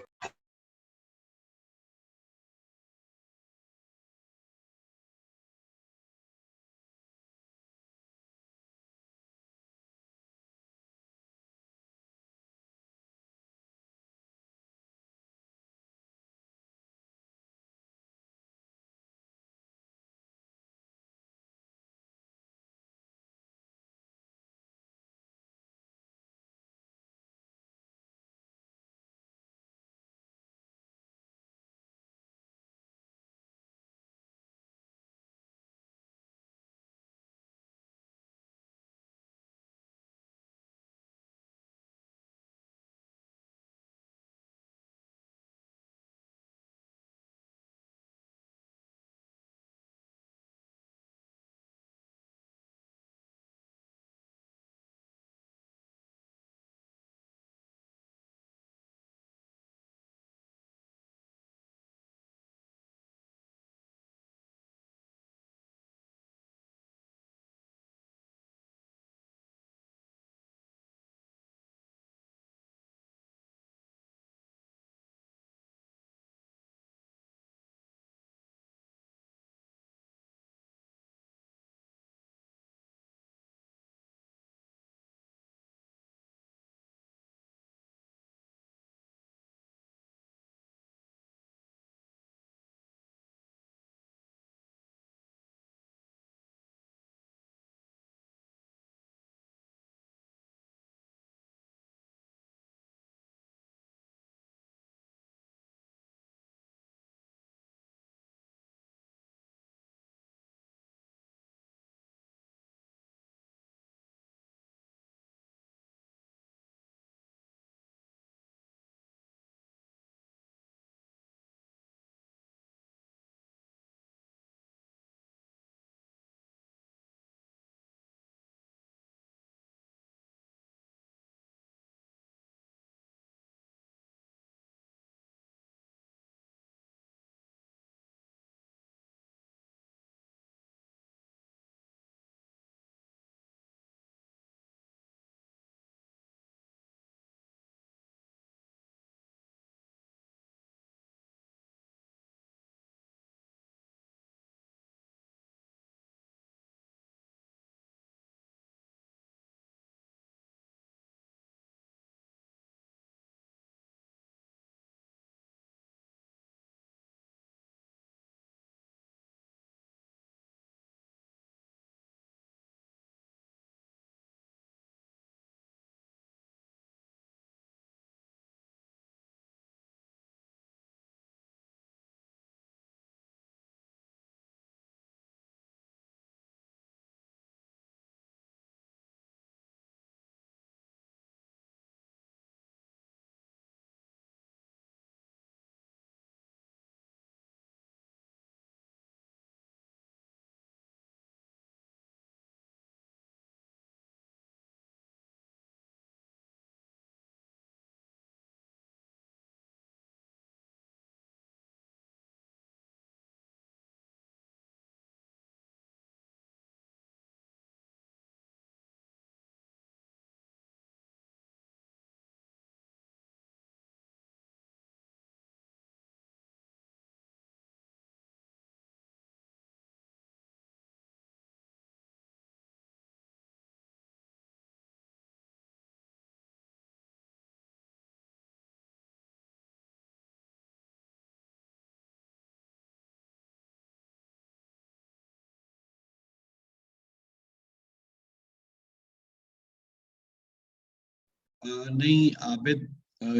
Speaker 1: नहीं आबिद,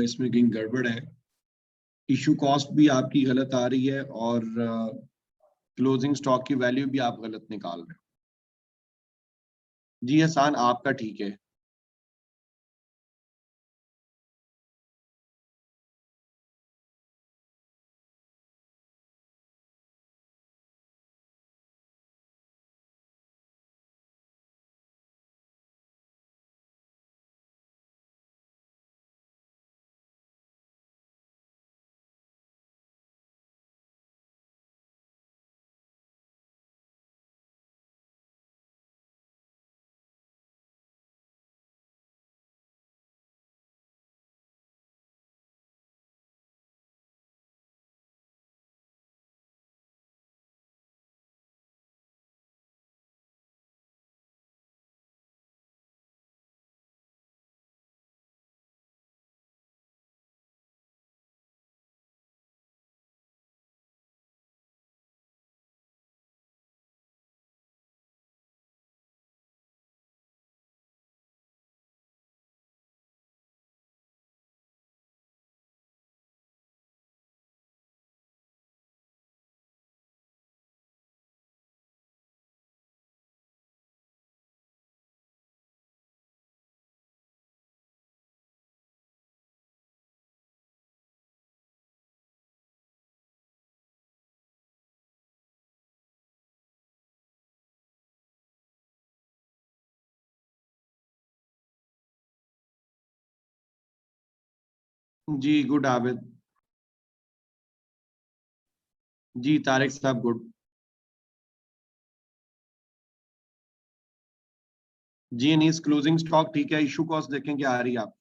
Speaker 1: इसमें कहीं गड़बड़ है। इशू कॉस्ट भी आपकी गलत आ रही है और क्लोजिंग स्टॉक की वैल्यू भी आप गलत निकाल रहे हो। जी हसान, आपका ठीक है। जी गुड आबिद। जी तारिक साहब गुड। जी एनीस क्लोजिंग स्टॉक ठीक है। इशू कॉस्ट देखें क्या आ रही है आप।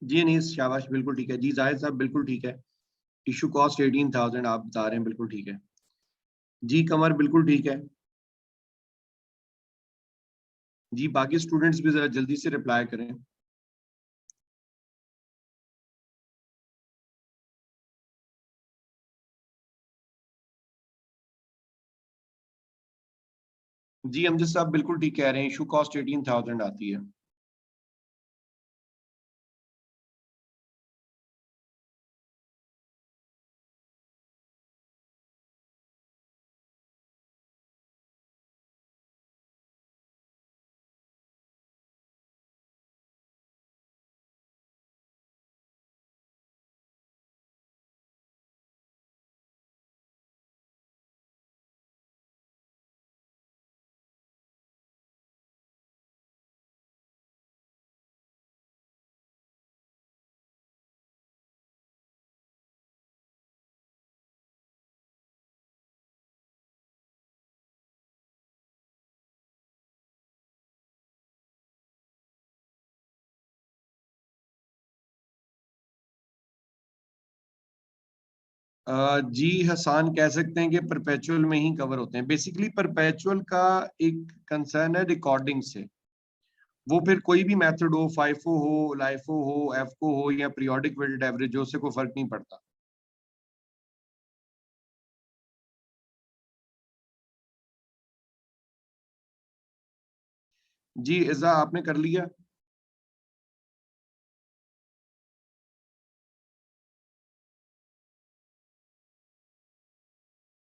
Speaker 1: जी अनीस शाबाश बिल्कुल ठीक है। जी जाहिद साहब बिल्कुल ठीक है। इशू कॉस्ट 18,000 आप बता रहे हैं बिल्कुल ठीक है। जी कमर बिल्कुल ठीक है। जी बाकी स्टूडेंट्स भी जरा जल्दी से रिप्लाई करें। जी अमजद साहब बिल्कुल ठीक कह रहे हैं। इशू कॉस्ट 18,000 आती है। जी हसान कह सकते हैं कि परपेचुअल में ही कवर होते हैं। बेसिकली परपेचुअल का एक कंसर्न है रिकॉर्डिंग से। वो फिर कोई भी मेथड हो, फाइफो हो, लाइफो हो, एफको हो या पीरियोडिक वेटेड एवरेज हो, उससे कोई फर्क नहीं पड़ता। जी इज़ा आपने कर लिया।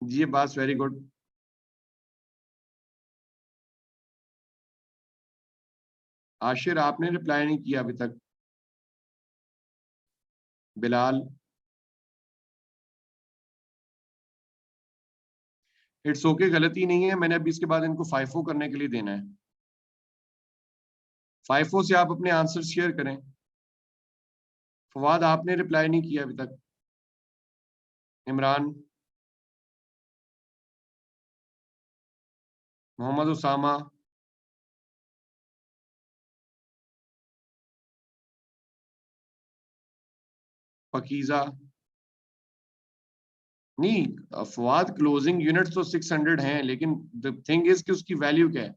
Speaker 1: जी बास वेरी गुड। आशिर आपने रिप्लाई नहीं किया अभी तक। बिलाल। इट्स ओके गलती नहीं है। मैंने अभी इसके बाद इनको फाइफो करने के लिए देना है। फाइफो से आप अपने आंसर शेयर करें। फवाद आपने रिप्लाई नहीं किया अभी तक। इमरान। मोहम्मद उसामा। पकीजा। नहीं फवाद क्लोजिंग यूनिट्स तो 600 हैं, लेकिन द थिंग इज कि उसकी वैल्यू क्या है।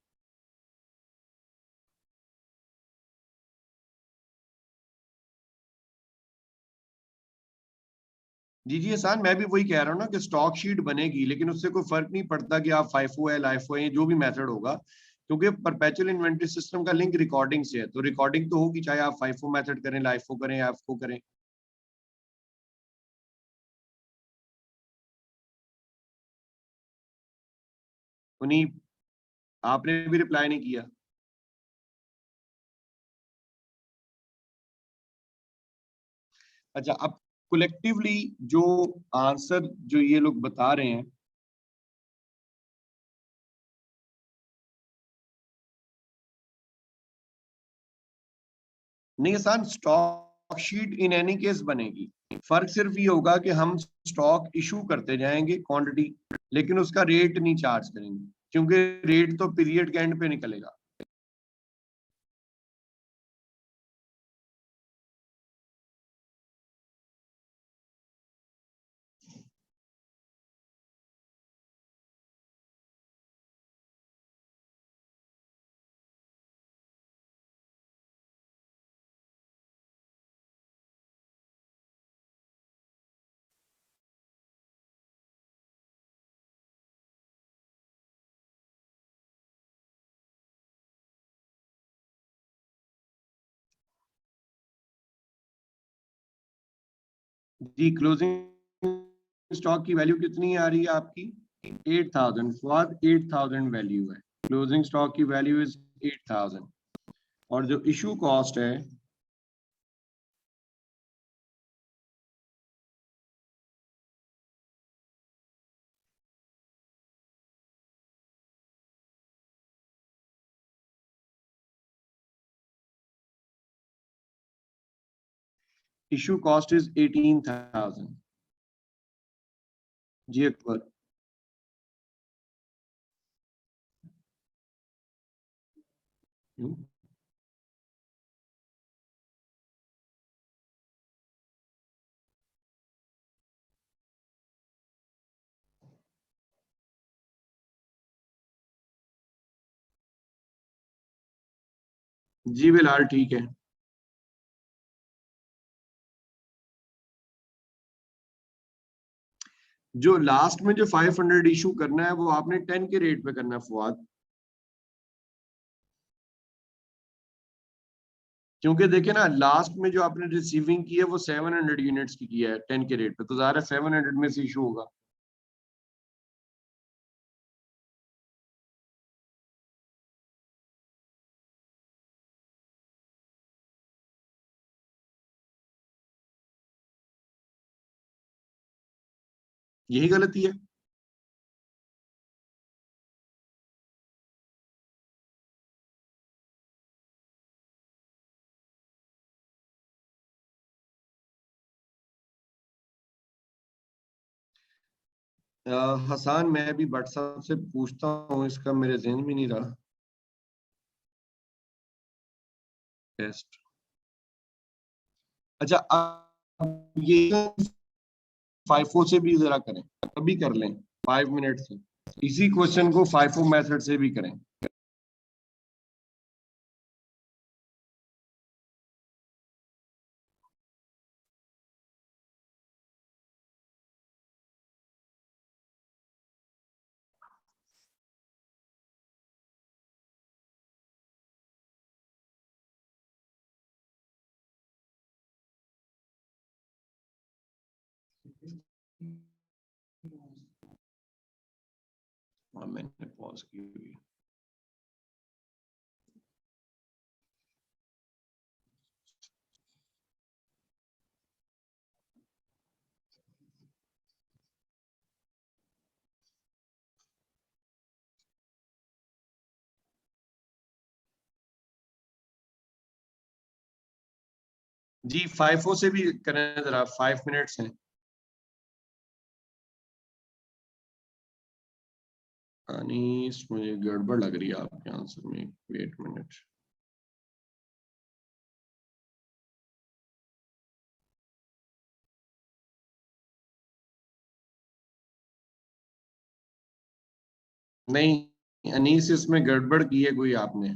Speaker 1: जी जी एहसान मैं भी वही कह रहा हूँ ना कि स्टॉक शीट बनेगी, लेकिन उससे कोई फर्क नहीं पड़ता कि आप फाइफो है, लाइफो है, जो भी मेथड होगा, क्योंकि परपेचुअल इन्वेंटरी सिस्टम का लिंक रिकॉर्डिंग से है। तो रिकॉर्डिंग तो होगी चाहे आप फाइफो मेथड करें, लाइफो करें या एफको करें। उन्हीं आपने भी रिप्लाई नहीं किया। अच्छा अब कलेक्टिवली जो आंसर जो ये लोग बता रहे हैं। नहीं आसान stock sheet in any case बनेगी। फर्क सिर्फ ये होगा कि हम स्टॉक इशू करते जाएंगे क्वांटिटी लेकिन उसका रेट नहीं चार्ज करेंगे, क्योंकि रेट तो पीरियड के एंड पे निकलेगा। जी, क्लोजिंग स्टॉक की वैल्यू कितनी आ रही है आपकी? 8000। फवाद 8000 वैल्यू है, क्लोजिंग स्टॉक की वैल्यू इज 8000। और जो इशू कॉस्ट है, इशू कॉस्ट इज 18000। जी अकबर। जी बिलाल ठीक है। जो लास्ट में जो 500 इशू करना है वो आपने 10 के रेट पे करना है फवाद, क्योंकि देखिए ना लास्ट में जो आपने रिसीविंग की है वो 700 यूनिट्स की किया है 10 के रेट पे, तो ज़ाहिर है 700 में से इशू होगा। यही गलती है। हसान, मैं भी भट्ट साहब से पूछता हूँ, इसका मेरे जहन में नहीं रहा। टेस्ट। अच्छा, अब ये 5 से भी जरा करें, अभी कर लें 5 मिनट से, इसी क्वेश्चन को 5 मेथड से भी करें। हाँ, मैंने पॉज की हुई है। जी 5 से भी करें जरा, 5 मिनट्स हैं। अनीस, मुझे गड़बड़ लग रही है आपके आंसर में, वेट मिनट। नहीं अनीस, इसमें गड़बड़ की है कोई आपने।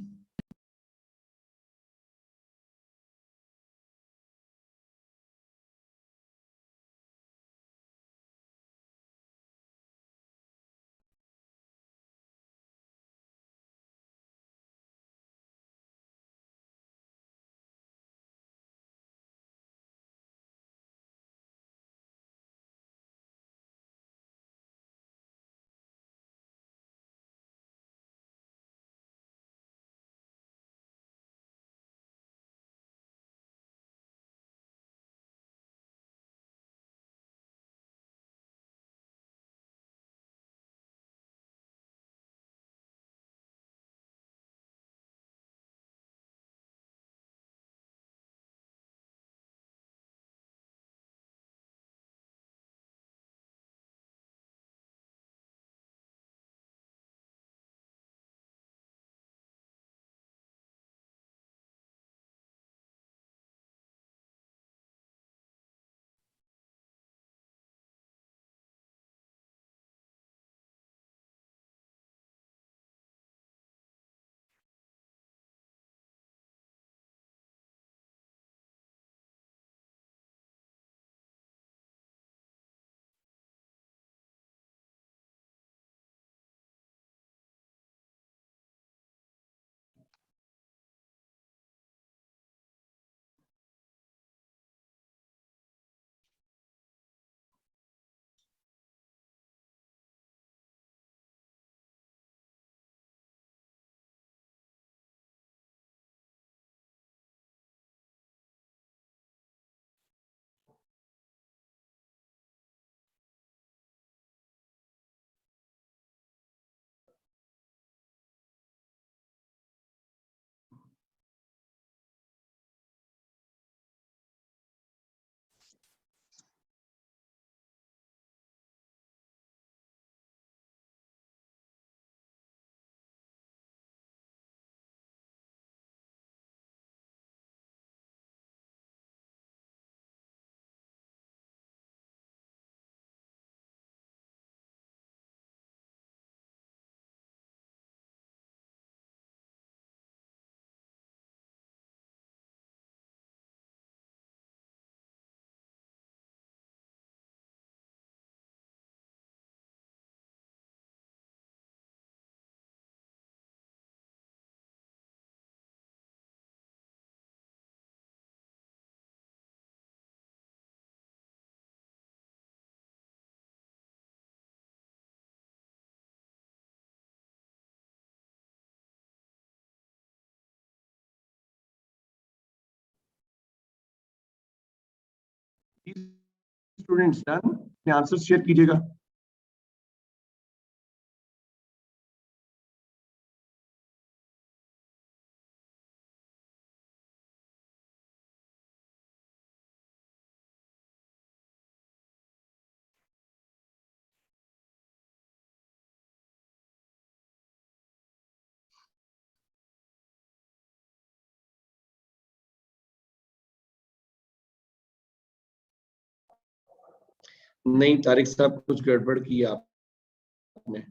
Speaker 1: स्टूडेंट्स डन, अपने आंसर शेयर कीजिएगा। नहीं तारिक साहब, कुछ गड़बड़ की आपने।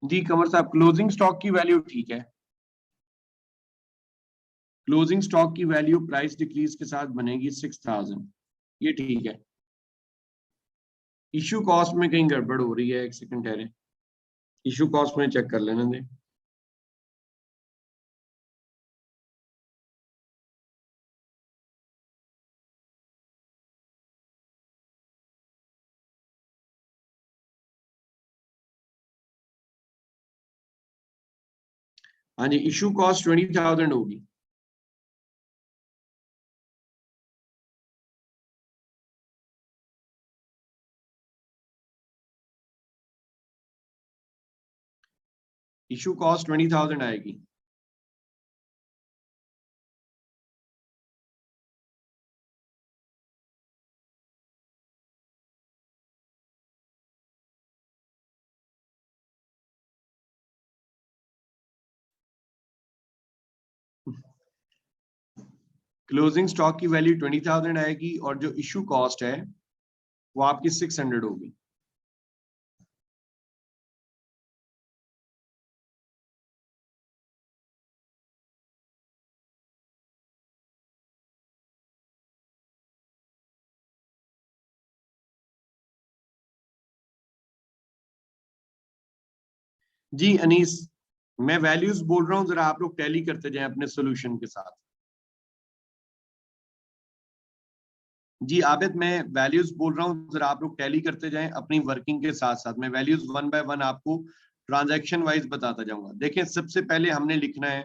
Speaker 1: जी कमर साहब, क्लोजिंग स्टॉक की वैल्यू ठीक है। क्लोजिंग स्टॉक की वैल्यू प्राइस डिक्रीज के साथ बनेगी 6000, ये ठीक है। इशू कॉस्ट में कहीं गड़बड़ हो रही है, एक सेकंड ठहरे, इशू कॉस्ट में चेक कर लेने दें। हाँ जी, इशू कॉस्ट 20000 होगी। इशू कॉस्ट 20000 आएगी। क्लोजिंग स्टॉक की वैल्यू 20000 आएगी और जो इशू कॉस्ट है वो आपकी 600 होगी। जी अनीस, मैं वैल्यूज बोल रहा हूं, जरा आप लोग टैली करते जाएं अपने सॉल्यूशन के साथ। जी आबिद, मैं वैल्यूज बोल रहा हूं, जरा आप लोग टैली करते जाएं अपनी वर्किंग के साथ साथ। मैं वैल्यूज वन बाय वन आपको ट्रांजैक्शन वाइज बताता जाऊंगा। देखिए सबसे पहले हमने लिखना है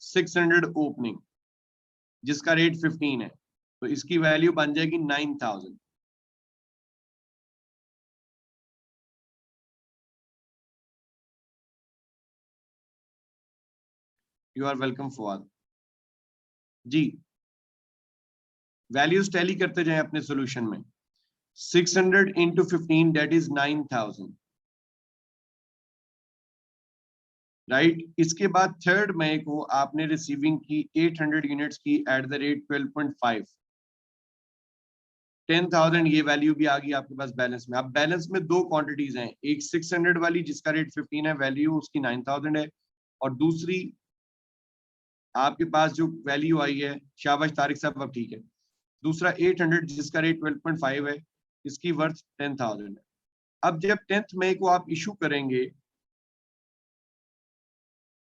Speaker 1: 600 ओपनिंग, जिसका रेट 15 है, तो इसकी वैल्यू बन जाएगी 9000। You are welcome Fawad. जी वैल्यूज टैली करते जाएं अपने सॉल्यूशन में। 600 इंटू 15 दैट इज 9000, राइट। इसके बाद 3 मई को आपने रिसीविंग की 800 यूनिट्स की एट द रेट 12.5, 10,000 ये वैल्यू भी आ गई आपके पास बैलेंस में। अब बैलेंस में दो क्वांटिटीज हैं, एक 600 वाली जिसका रेट 15 है, वैल्यू उसकी 9000 है, और दूसरी आपके पास जो वैल्यू आई है, शाबाश तारिक साहब अब ठीक है, दूसरा 800 जिसका रेट 12.5 है, इसकी वर्थ 10,000 है। अब जब 10 मई को आप इशू करेंगे,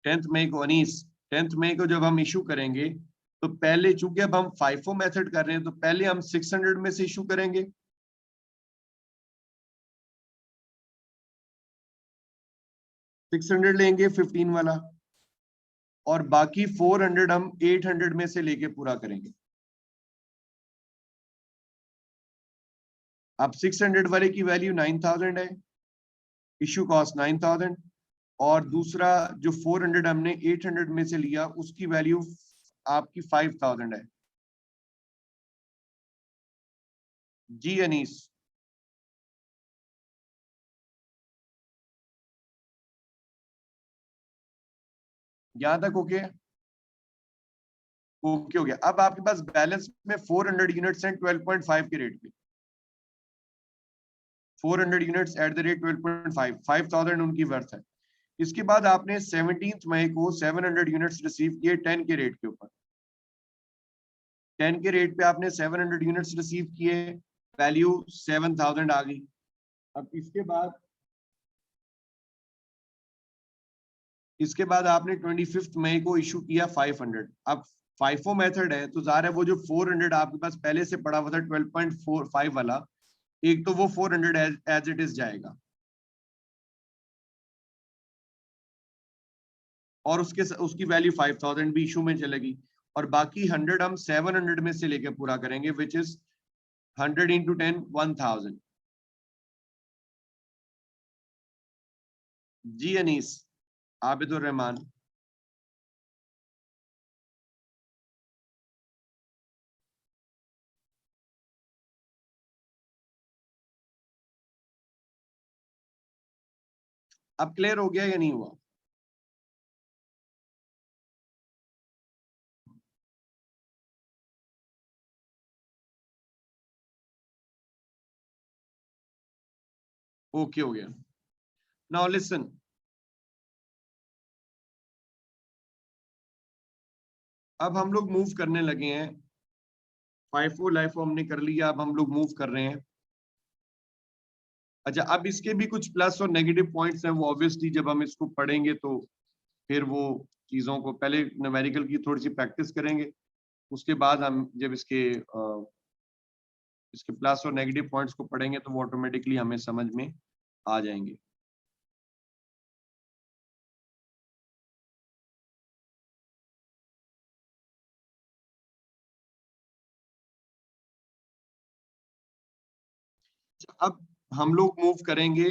Speaker 1: 10 मई को अनीस, 10 मई को जब हम इशू करेंगे तो पहले, चूंकि अब हम फाइफो मेथड कर रहे हैं, तो पहले हम 600 में से इशू करेंगे। 600 लेंगे 15 वाला, और बाकी 400 हम 800 में से लेके पूरा करेंगे। अब 600 वाले की वैल्यू 9000 है, इशू कॉस्ट 9000, और दूसरा जो 400 हमने 800 में से लिया उसकी वैल्यू आपकी 5000 है। जी अनीस, यहां तक ओके? ओके हो गया। अब आपके पास बैलेंस में 400 यूनिट्स हैं 12.5 के रेट पे। 400 यूनिट्स एट द रेट 12.5, 5000 उनकी वर्थ है। इसके बाद आपने 17 मई को 700 यूनिट्स रिसीव किए 10 के रेट के ऊपर। 10 के रेट पे आपने 700 यूनिट्स रिसीव किए, वैल्यू 7000 आ गई। अब इसके बाद आपने 25 मई को इशू किया 500। अब फाइफो मेथड है तो ज़ाहिर है वो जो 400 आपके पास पहले से पड़ा हुआ था 12.45 वाला, एक तो वो 400 एज इट इज जाएगा, और उसकी वैल्यू 5000 भी इशू में चलेगी, और बाकी 100 हम 700 में से लेके पूरा करेंगे, विच इज 100 इंटू 10 1000। जी अनीस, आबिदुर रहमान। अब क्लियर हो गया या नहीं हुआ? ओके हो गया। नाउ लिसन, अब हम लोग मूव करने लगे हैं। फाइफो लाइफो हमने कर लिया, अब हम लोग मूव कर रहे हैं। अच्छा, अब इसके भी कुछ प्लस और नेगेटिव पॉइंट्स हैं, वो ऑब्वियसली जब हम इसको पढ़ेंगे तो फिर वो चीज़ों को, पहले न्यूमेरिकल की थोड़ी सी प्रैक्टिस करेंगे, उसके बाद हम जब इसके प्लस और नेगेटिव पॉइंट्स को पढ़ेंगे तो वो ऑटोमेटिकली हमें समझ में आ जाएंगे। अब हम लोग मूव करेंगे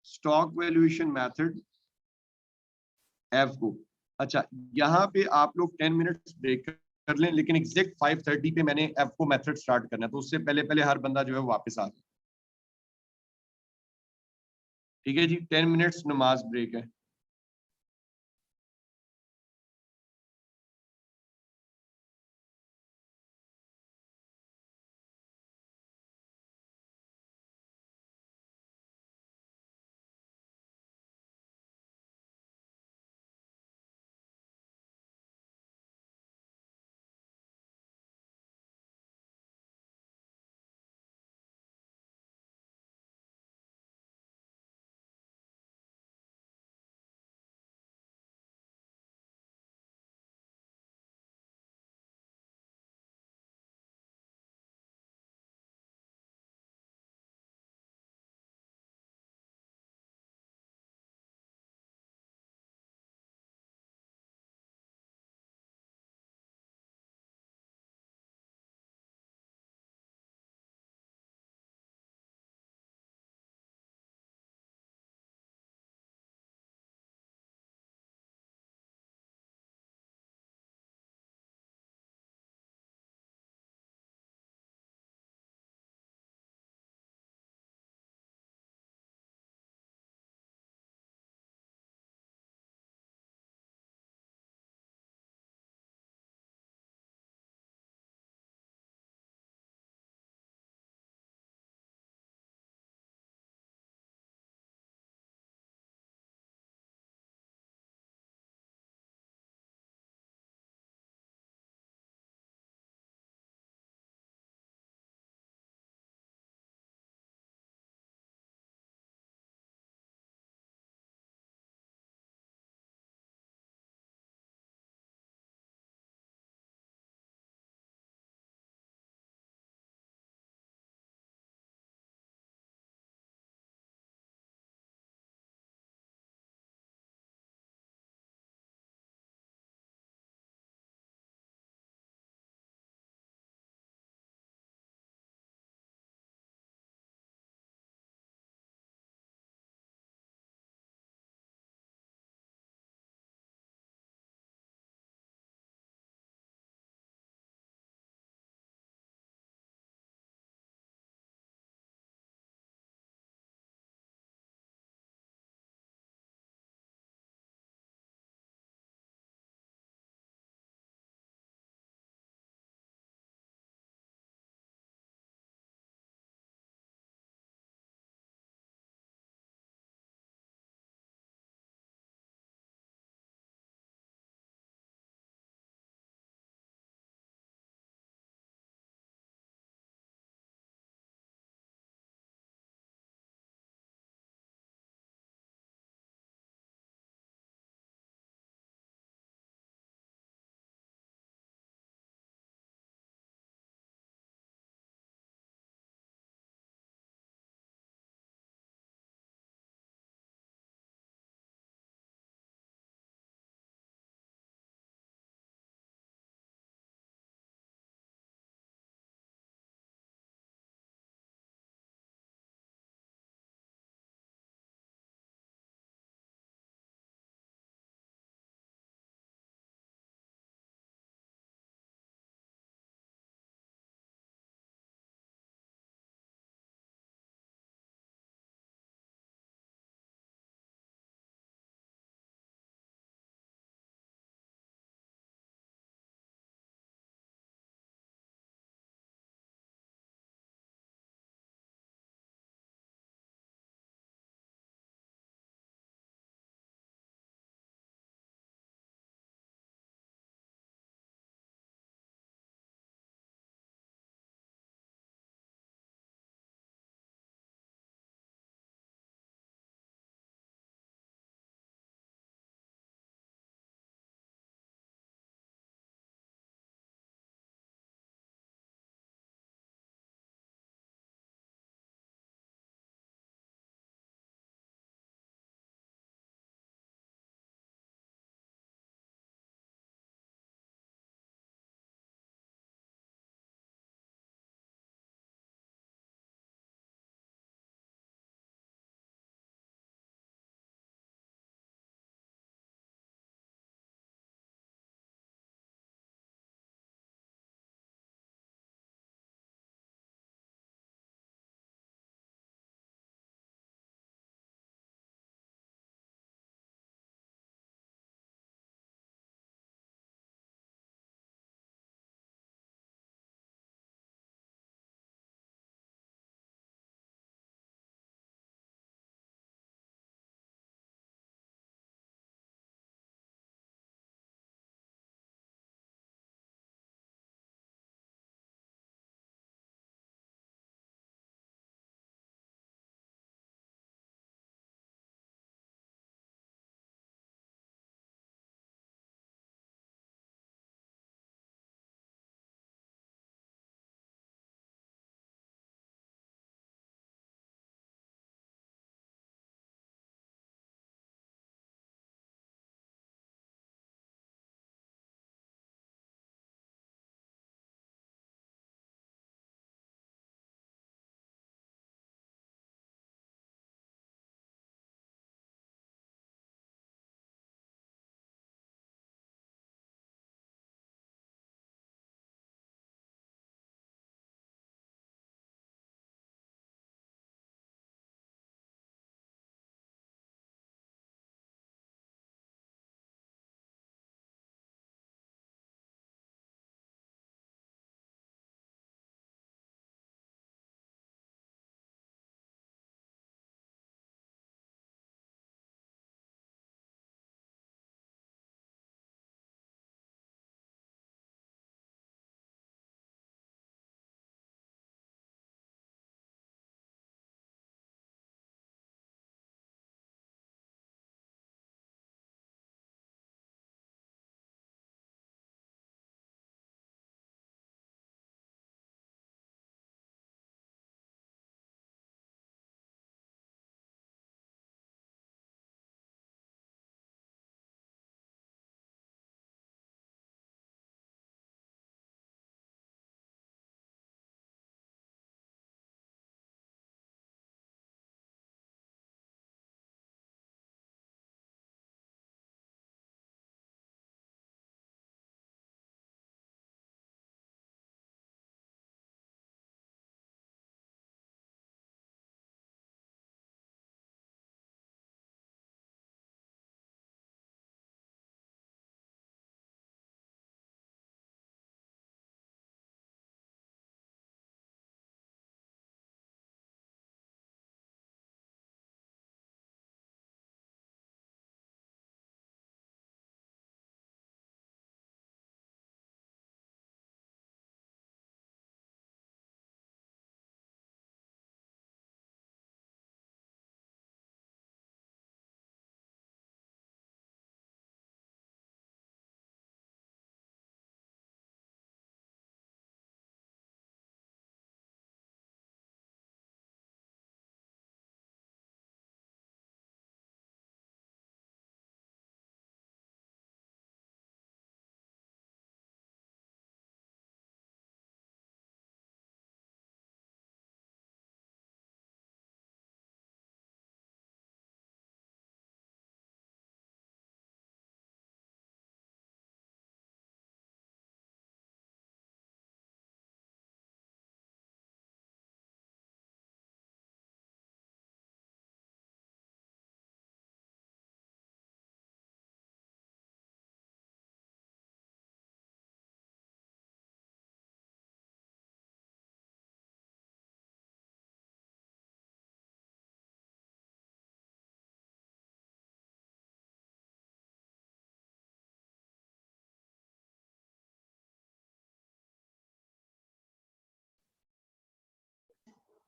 Speaker 1: स्टॉक वैल्यूएशन मेथड एफ को। अच्छा, यहाँ पे आप लोग 10 मिनट्स ब्रेक कर लें, लेकिन एग्जैक्ट 5:30 पे मैंने एफ को मेथड स्टार्ट करना है, तो उससे पहले पहले हर बंदा जो है वापस आ जाए। ठीक है जी, 10 मिनट्स नमाज ब्रेक है।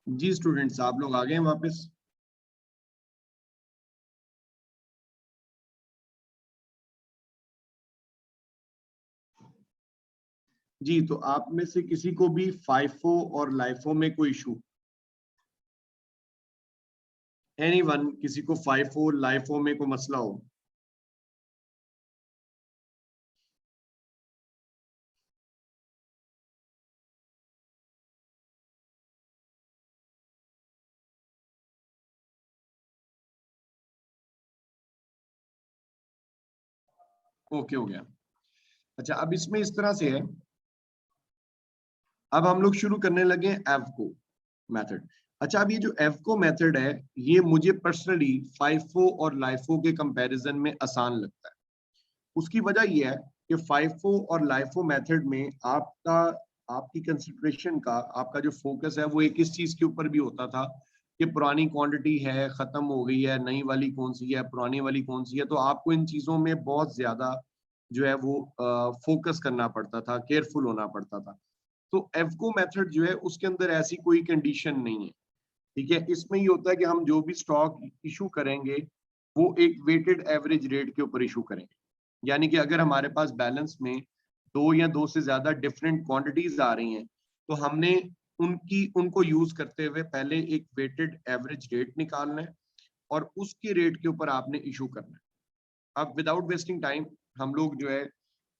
Speaker 1: जी स्टूडेंट्स, आप लोग आ गए हैं वापस? जी, तो आप में से किसी को भी फाइफो और लाइफो में कोई इशू? एनीवन, किसी को फाइफो लाइफो में कोई मसला हो? ओके, हो गया। अच्छा, अब इसमें इस तरह से है, अब हम लोग शुरू करने लगे एवको मेथड। अच्छा, अब ये जो एवको मेथड है, ये मुझे पर्सनली फाइफो और लाइफो के कंपैरिजन में आसान लगता है। उसकी वजह ये है कि फाइफो और लाइफो मेथड में आपका आपकी कंसिडरेशन का, आपका जो फोकस है वो एक इस चीज के ऊपर भी होता था कि पुरानी क्वांटिटी है, खत्म हो गई है, नई वाली कौन सी है, पुरानी वाली कौन सी है। तो आपको इन चीजों में बहुत ज्यादा जो है वो फोकस करना पड़ता था, केयरफुल होना पड़ता था। तो एवको मेथड जो है उसके अंदर ऐसी कोई कंडीशन नहीं है। ठीक है, इसमें ये होता है कि हम जो भी स्टॉक इशू करेंगे वो एक वेटेड एवरेज रेट के ऊपर इशू करेंगे। यानी कि अगर हमारे पास बैलेंस में दो या दो से ज्यादा डिफरेंट क्वांटिटीज आ रही हैं, तो हमने उनको यूज करते हुए पहले एक वेटेड एवरेज रेट निकालना है और उसके रेट के ऊपर आपने इशू करना है। अब विदाउट वेस्टिंग टाइम हम लोग जो है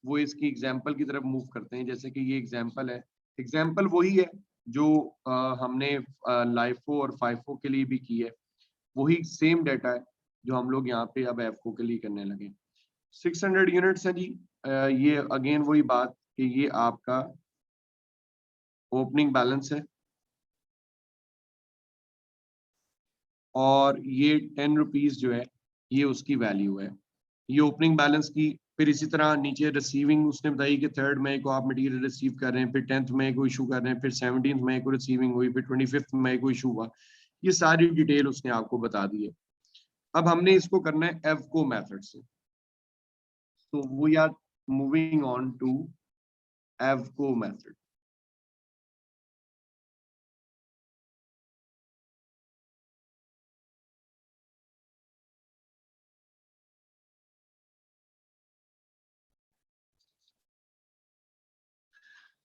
Speaker 1: वो इसकी एग्जाम्पल की तरफ मूव करते हैं। जैसे कि ये एग्जाम्पल है, एग्जाम्पल वही है जो हमने लाइफो और फाइफो के लिए भी की है, वही सेम डाटा है जो हम लोग यहाँ पे अब एफको के लिए करने लगे। 600 यूनिट्स है जी। ये अगेन वही बात कि ये आपका ओपनिंग बैलेंस है और ये 10 रुपीज जो है ये उसकी वैल्यू है, ये ओपनिंग बैलेंस की। फिर इसी तरह नीचे रिसीविंग उसने बताई कि 3 मई को आप मटेरियल रिसीव कर रहे हैं, फिर 10 मई को इशू कर रहे हैं, फिर 17 मई को रिसीविंग हुई, फिर 25 मई को इशू हुआ। ये सारी डिटेल उसने आपको बता दी है। अब हमने इसको करना है एवको मेथड से। तो we are moving on to AVCO method.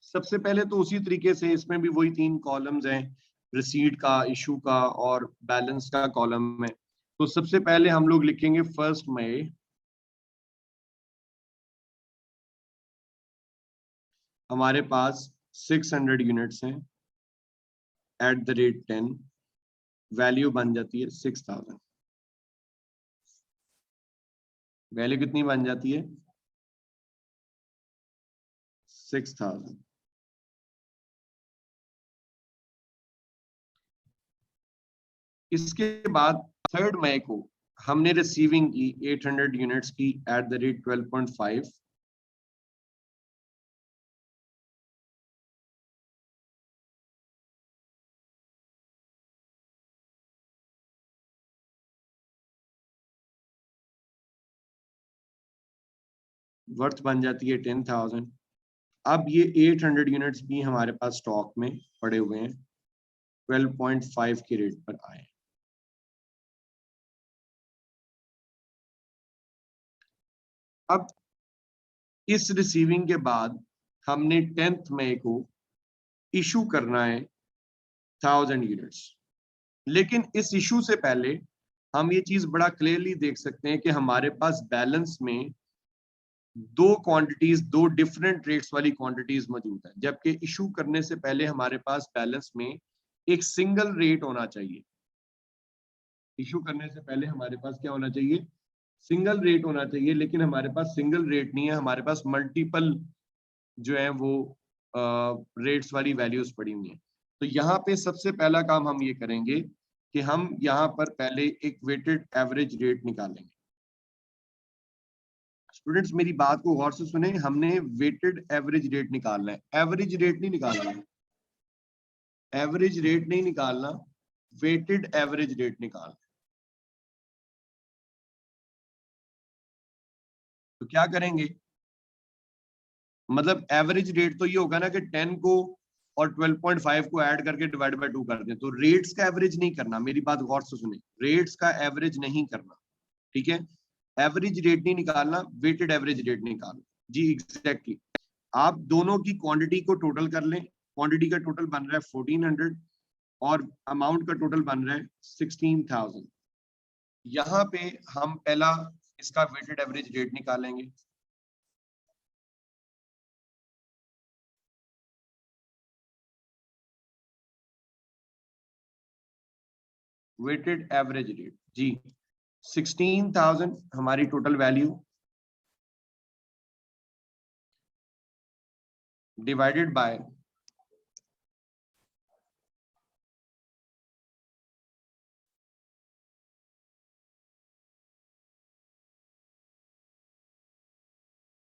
Speaker 1: सबसे पहले तो उसी तरीके से इसमें भी वही 3 कॉलम्स हैं, रिसीट का, इशू का और बैलेंस का कॉलम है। तो सबसे पहले हम लोग लिखेंगे 1 मई, हमारे पास 600 यूनिट्स हैं एट द रेट 10, वैल्यू बन जाती है 6000। वैल्यू कितनी बन जाती है? 6000। इसके बाद 3 मई को हमने रिसीविंग की 800 यूनिट्स की एट द रेट 12.5, वर्थ बन जाती है 10,000। अब ये 800 यूनिट्स भी हमारे पास स्टॉक में पड़े हुए हैं, 12.5 के रेट पर आए। अब इस रिसीविंग के बाद हमने 10 मई को इशू करना है 1000 यूनिट्स। लेकिन इस इशू से पहले हम ये चीज बड़ा क्लियरली देख सकते हैं कि हमारे पास बैलेंस में दो क्वांटिटीज, दो डिफरेंट रेट्स वाली क्वांटिटीज मौजूद है, जबकि इशू करने से पहले हमारे पास बैलेंस में एक सिंगल रेट होना चाहिए। इशू करने से पहले हमारे पास क्या होना चाहिए? सिंगल रेट होना चाहिए। लेकिन हमारे पास सिंगल रेट नहीं है, हमारे पास मल्टीपल जो है वो रेट्स वाली वैल्यूज पड़ी हुई हैं। तो यहाँ पे सबसे पहला काम हम ये करेंगे कि हम यहाँ पर पहले एक वेटेड एवरेज रेट निकालेंगे। स्टूडेंट्स मेरी बात को गौर से सुने, हमने वेटेड एवरेज रेट निकालना है, एवरेज रेट नहीं निकालना है, एवरेज रेट नहीं निकालना, वेटेड एवरेज रेट निकालना। तो क्या करेंगे, मतलब एवरेज रेट तो ये होगा ना कि 10 को और 12.5 को ऐड करके डिवाइड बाय 2 कर दें। तो रेट्स का एवरेज नहीं करना, मेरी बात गौर से सुने, रेट्स का एवरेज नहीं करना, ठीक है। एवरेज रेट नहीं निकालना, वेटेड एवरेज रेट निकालना। जी एग्जैक्टली, आप दोनों की क्वांटिटी को टोटल कर लें। क्वांटिटी का टोटल बन रहा है 1400 और अमाउंट का टोटल बन रहा है 16,000। यहाँ पे हम पहला इसका वेटेड एवरेज रेट निकालेंगे। वेटेड एवरेज रेट जी 16,000 हमारी total value divided by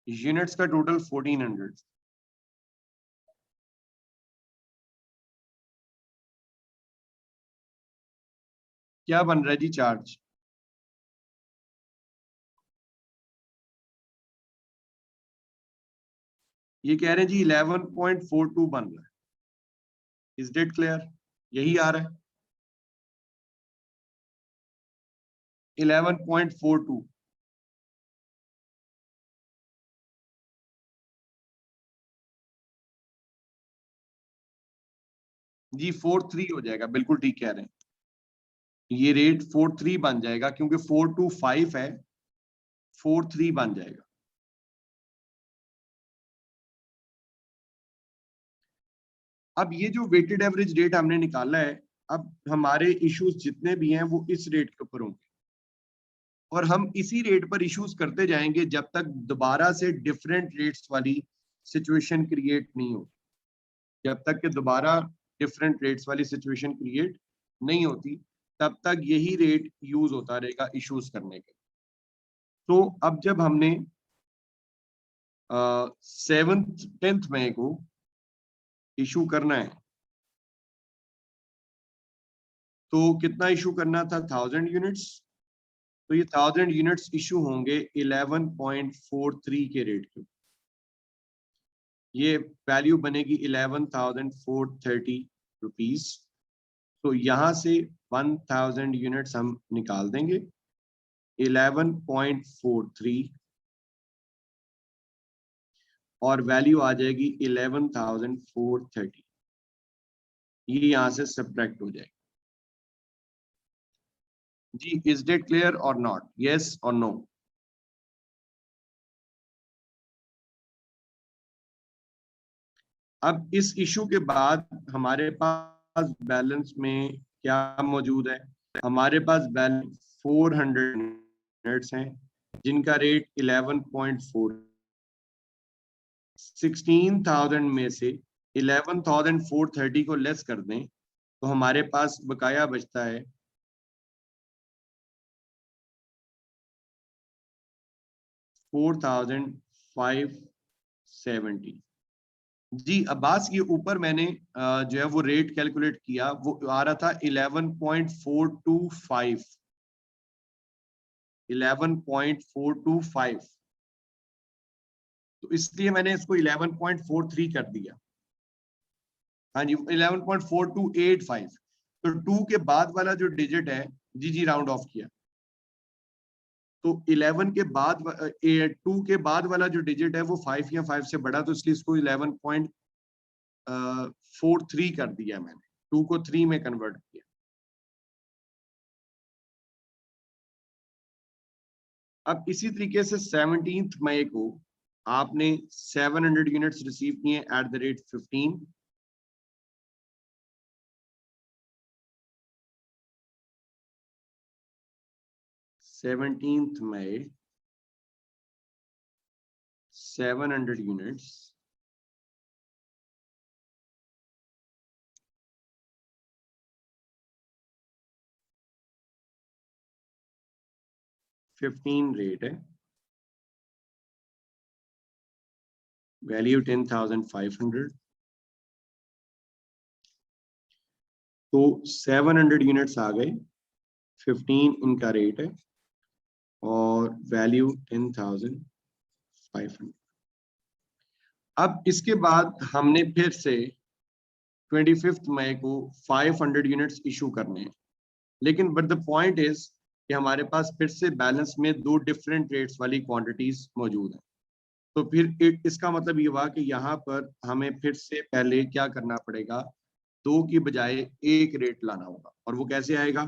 Speaker 1: units का टोटल 1400। क्या बन रहा है जी चार्ज? ये कह रहे हैं जी 11.42 बन रहा है। Is that clear? यही आ रहा है 11.42। जी 43 हो जाएगा, बिल्कुल ठीक कह रहे हैं। ये रेट 43 बन जाएगा क्योंकि 425 है, 43 बन जाएगा। अब ये जो वेटेड एवरेज रेट हमने निकाला है, अब हमारे इश्यूज जितने भी हैं वो इस रेट के ऊपर होंगे और हम इसी रेट पर इश्यूज करते जाएंगे जब तक दोबारा से डिफरेंट रेट्स वाली सिचुएशन क्रिएट नहीं हो। जब तक कि दोबारा डिफरेंट रेट्स वाली सिचुएशन क्रिएट नहीं होती तब तक यही रेट यूज होता रहेगा इश्यूज करने के। तो अब जब हमने 10th मई को इशू करना है तो कितना इशू करना था? 1000 यूनिट्स। तो ये 1000 यूनिट्स इशू होंगे 11.43 के रेट के। ये वैल्यू बनेगी 11,430 रुपीज। तो यहां से 1000 यूनिट्स हम निकाल देंगे 11.43 और वैल्यू आ जाएगी 11,430। ये यहां से सब्ट्रैक्ट हो जाएगी। जी इज डेट क्लियर और नॉट? यस और नो? अब इस इशू के बाद हमारे पास बैलेंस में क्या मौजूद है? हमारे पास बैलेंस 400 यूनिट्स हैं जिनका रेट 11.4। 16,000 में से 11,430 को लेस कर दें तो हमारे पास बकाया बचता है 4,570। जी अब्बास, ये ऊपर मैंने जो है वो रेट कैलकुलेट किया, वो आ रहा था 11.425। 11.425, तो इसलिए मैंने इसको 11.43 कर दिया। हाँ जी 11.4285। तो 2 के बाद वाला जो डिजिट है, जी राउंड ऑफ किया, तो 11 के बाद 2 के बाद वाला जो डिजिट है वो 5 या 5 से बड़ा, तो इसलिए इसको 11.43 कर दिया मैंने, 2 को 3 में कन्वर्ट किया। अब इसी तरीके से 17th मई को आपने 700 यूनिट्स रिसीव किए eight the rate 15। May 700 units rate है, वैल्यू 10,500। तो 700 यूनिट्स आ गए, 15 इनका रेट है और वैल्यू 10,500। अब इसके बाद हमने फिर से 25 मई को 500 यूनिट्स इशू करने हैं, लेकिन बट द पॉइंट इज कि हमारे पास फिर से बैलेंस में 2 डिफरेंट रेट्स वाली क्वांटिटीज मौजूद हैं। तो फिर इसका मतलब ये हुआ कि यहाँ पर हमें फिर से पहले क्या करना पड़ेगा, 2 की बजाय 1 रेट लाना होगा। और वो कैसे आएगा,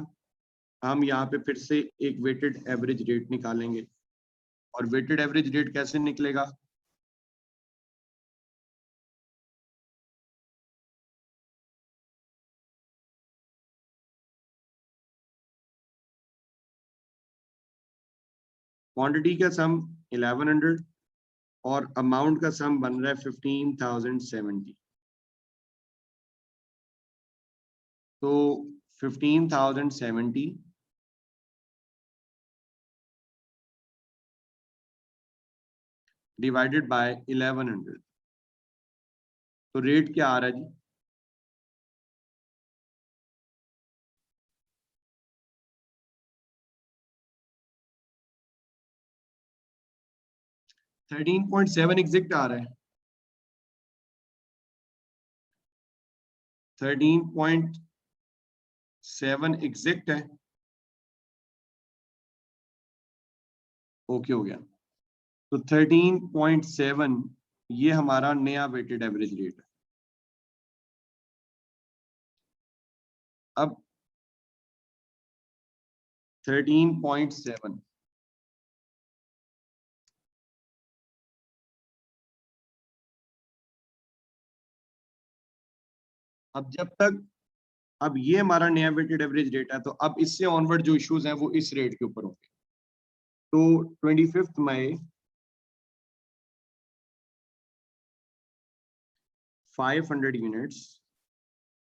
Speaker 1: हम यहाँ पे फिर से एक वेटेड एवरेज रेट निकालेंगे। और वेटेड एवरेज रेट कैसे निकलेगा, क्वांटिटी का सम 1100 और अमाउंट का सम बन रहा है 15,070। तो 15,070 डिवाइडेड बाय 1100, तो रेट क्या आ रहा है जी, $13.7 एग्जैक्ट आ रहा है, 13.7 एग्जैक्ट है। ओके हो गया। तो 13.7 ये हमारा नया वेटेड एवरेज रेट है। अब 13.7 अब जब तक, अब ये हमारा नया वेटेड एवरेज रेट है, तो अब इससे ऑनवर्ड जो इश्यूज हैं वो इस रेट के ऊपर होंगे। तो 25 मई 500 यूनिट्स,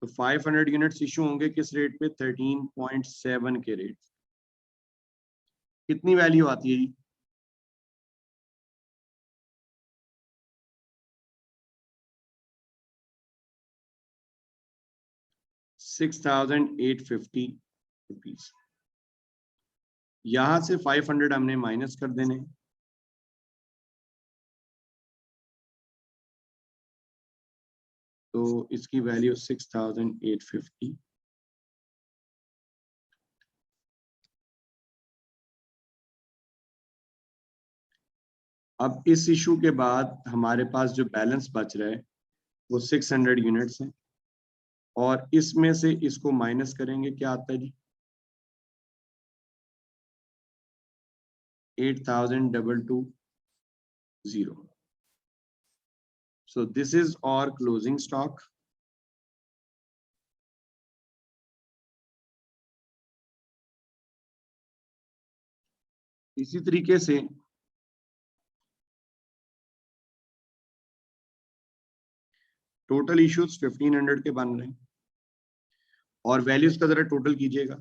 Speaker 1: तो 500 यूनिट्स इशू होंगे किस रेट पे, 13.7 के रेट। कितनी वैल्यू आती है जी, ₹6,850। यहां से 500 हमने माइनस कर देने, तो इसकी वैल्यू 6,850। अब इस इशू के बाद हमारे पास जो बैलेंस बच रहा है वो 600 यूनिट्स हैं, और इसमें से इसको माइनस करेंगे, क्या आता है जी, 8,220। So this is our closing stock. इसी तरीके से टोटल इश्यूज 1500 के बन रहे हैं, और वैल्यूज का जरा टोटल कीजिएगा।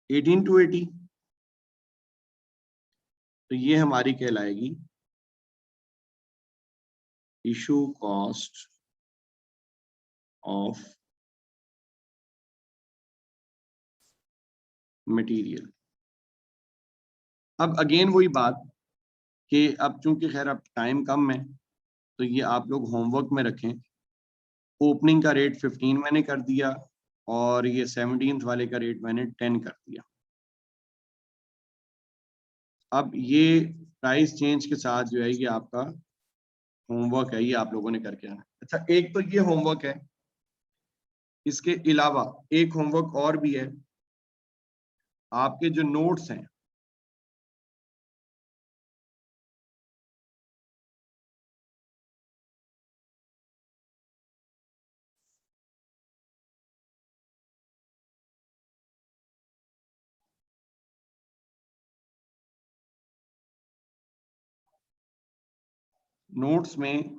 Speaker 1: $18 to $80, तो ये हमारी कहलाएगी इशू कॉस्ट ऑफ मटेरियल। अब अगेन वही बात कि अब चूंकि खैर अब टाइम कम है, तो ये आप लोग होमवर्क में रखें। ओपनिंग का रेट 15 मैंने कर दिया, और ये 17th वाले का रेट मैंने 10 कर दिया। अब ये प्राइस चेंज के साथ जो है ये आपका होमवर्क है, ये आप लोगों ने करके आना। अच्छा, एक तो ये होमवर्क है, इसके अलावा एक होमवर्क और भी है, आपके जो नोट्स हैं नोट्स में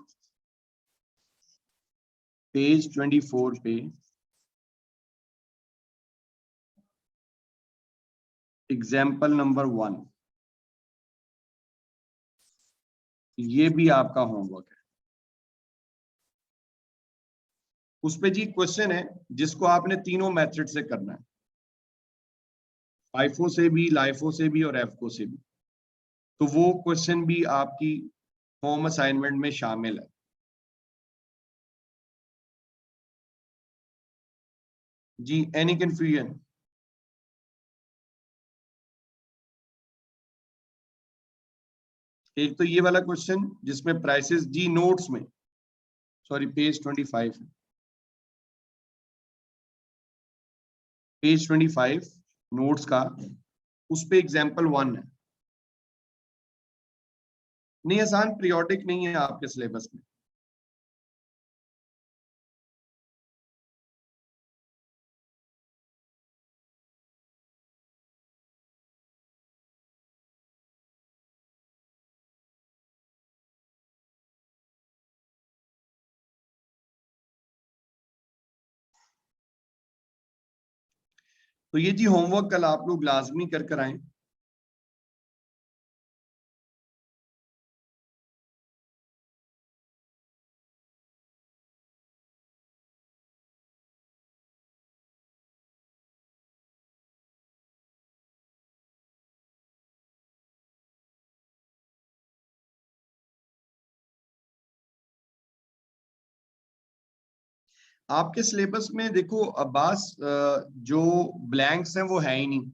Speaker 1: पेज 24 पे एग्जाम्पल नंबर 1, ये भी आपका होमवर्क है। उस पे जी क्वेश्चन है जिसको आपने तीनों मेथड से करना है। फाइफो से भी, लाइफो से भी और एफको से भी। तो वो क्वेश्चन भी आपकी होम असाइनमेंट में शामिल है। जी, एनी कंफ्यूजन? एक तो ये वाला क्वेश्चन जिसमें प्राइसेस, जी नोट्स में, सॉरी पेज 25 है, पेज 25 नोट्स का, उस पे एग्जाम्पल 1 है। नहीं, आसान पीरियोडिक नहीं है आपके सिलेबस में। तो ये जी होमवर्क कल आप लोग लाजमी कर कर आए। आपके सिलेबस में देखो अब्बास, जो ब्लैंक्स हैं वो है ही नहीं।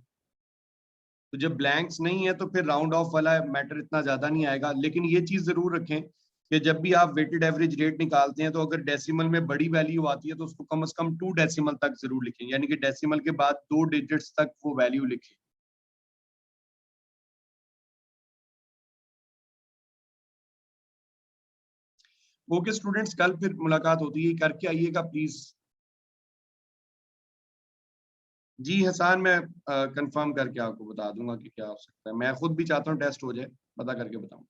Speaker 1: तो जब ब्लैंक्स नहीं है तो फिर राउंड ऑफ वाला मैटर इतना ज्यादा नहीं आएगा। लेकिन ये चीज जरूर रखें कि जब भी आप वेटेड एवरेज रेट निकालते हैं तो अगर डेसिमल में बड़ी वैल्यू आती है तो उसको कम से कम 2 डेसिमल तक जरूर लिखें, यानी कि डेसिमल के बाद 2 डिजिट्स तक वो वैल्यू लिखें। ओके स्टूडेंट्स, कल फिर मुलाकात होती है, करके आइएगा प्लीज। जी हसान, मैं कंफर्म करके आपको बता दूंगा कि क्या हो सकता है। मैं खुद भी चाहता हूँ टेस्ट हो जाए, पता करके बताऊँ।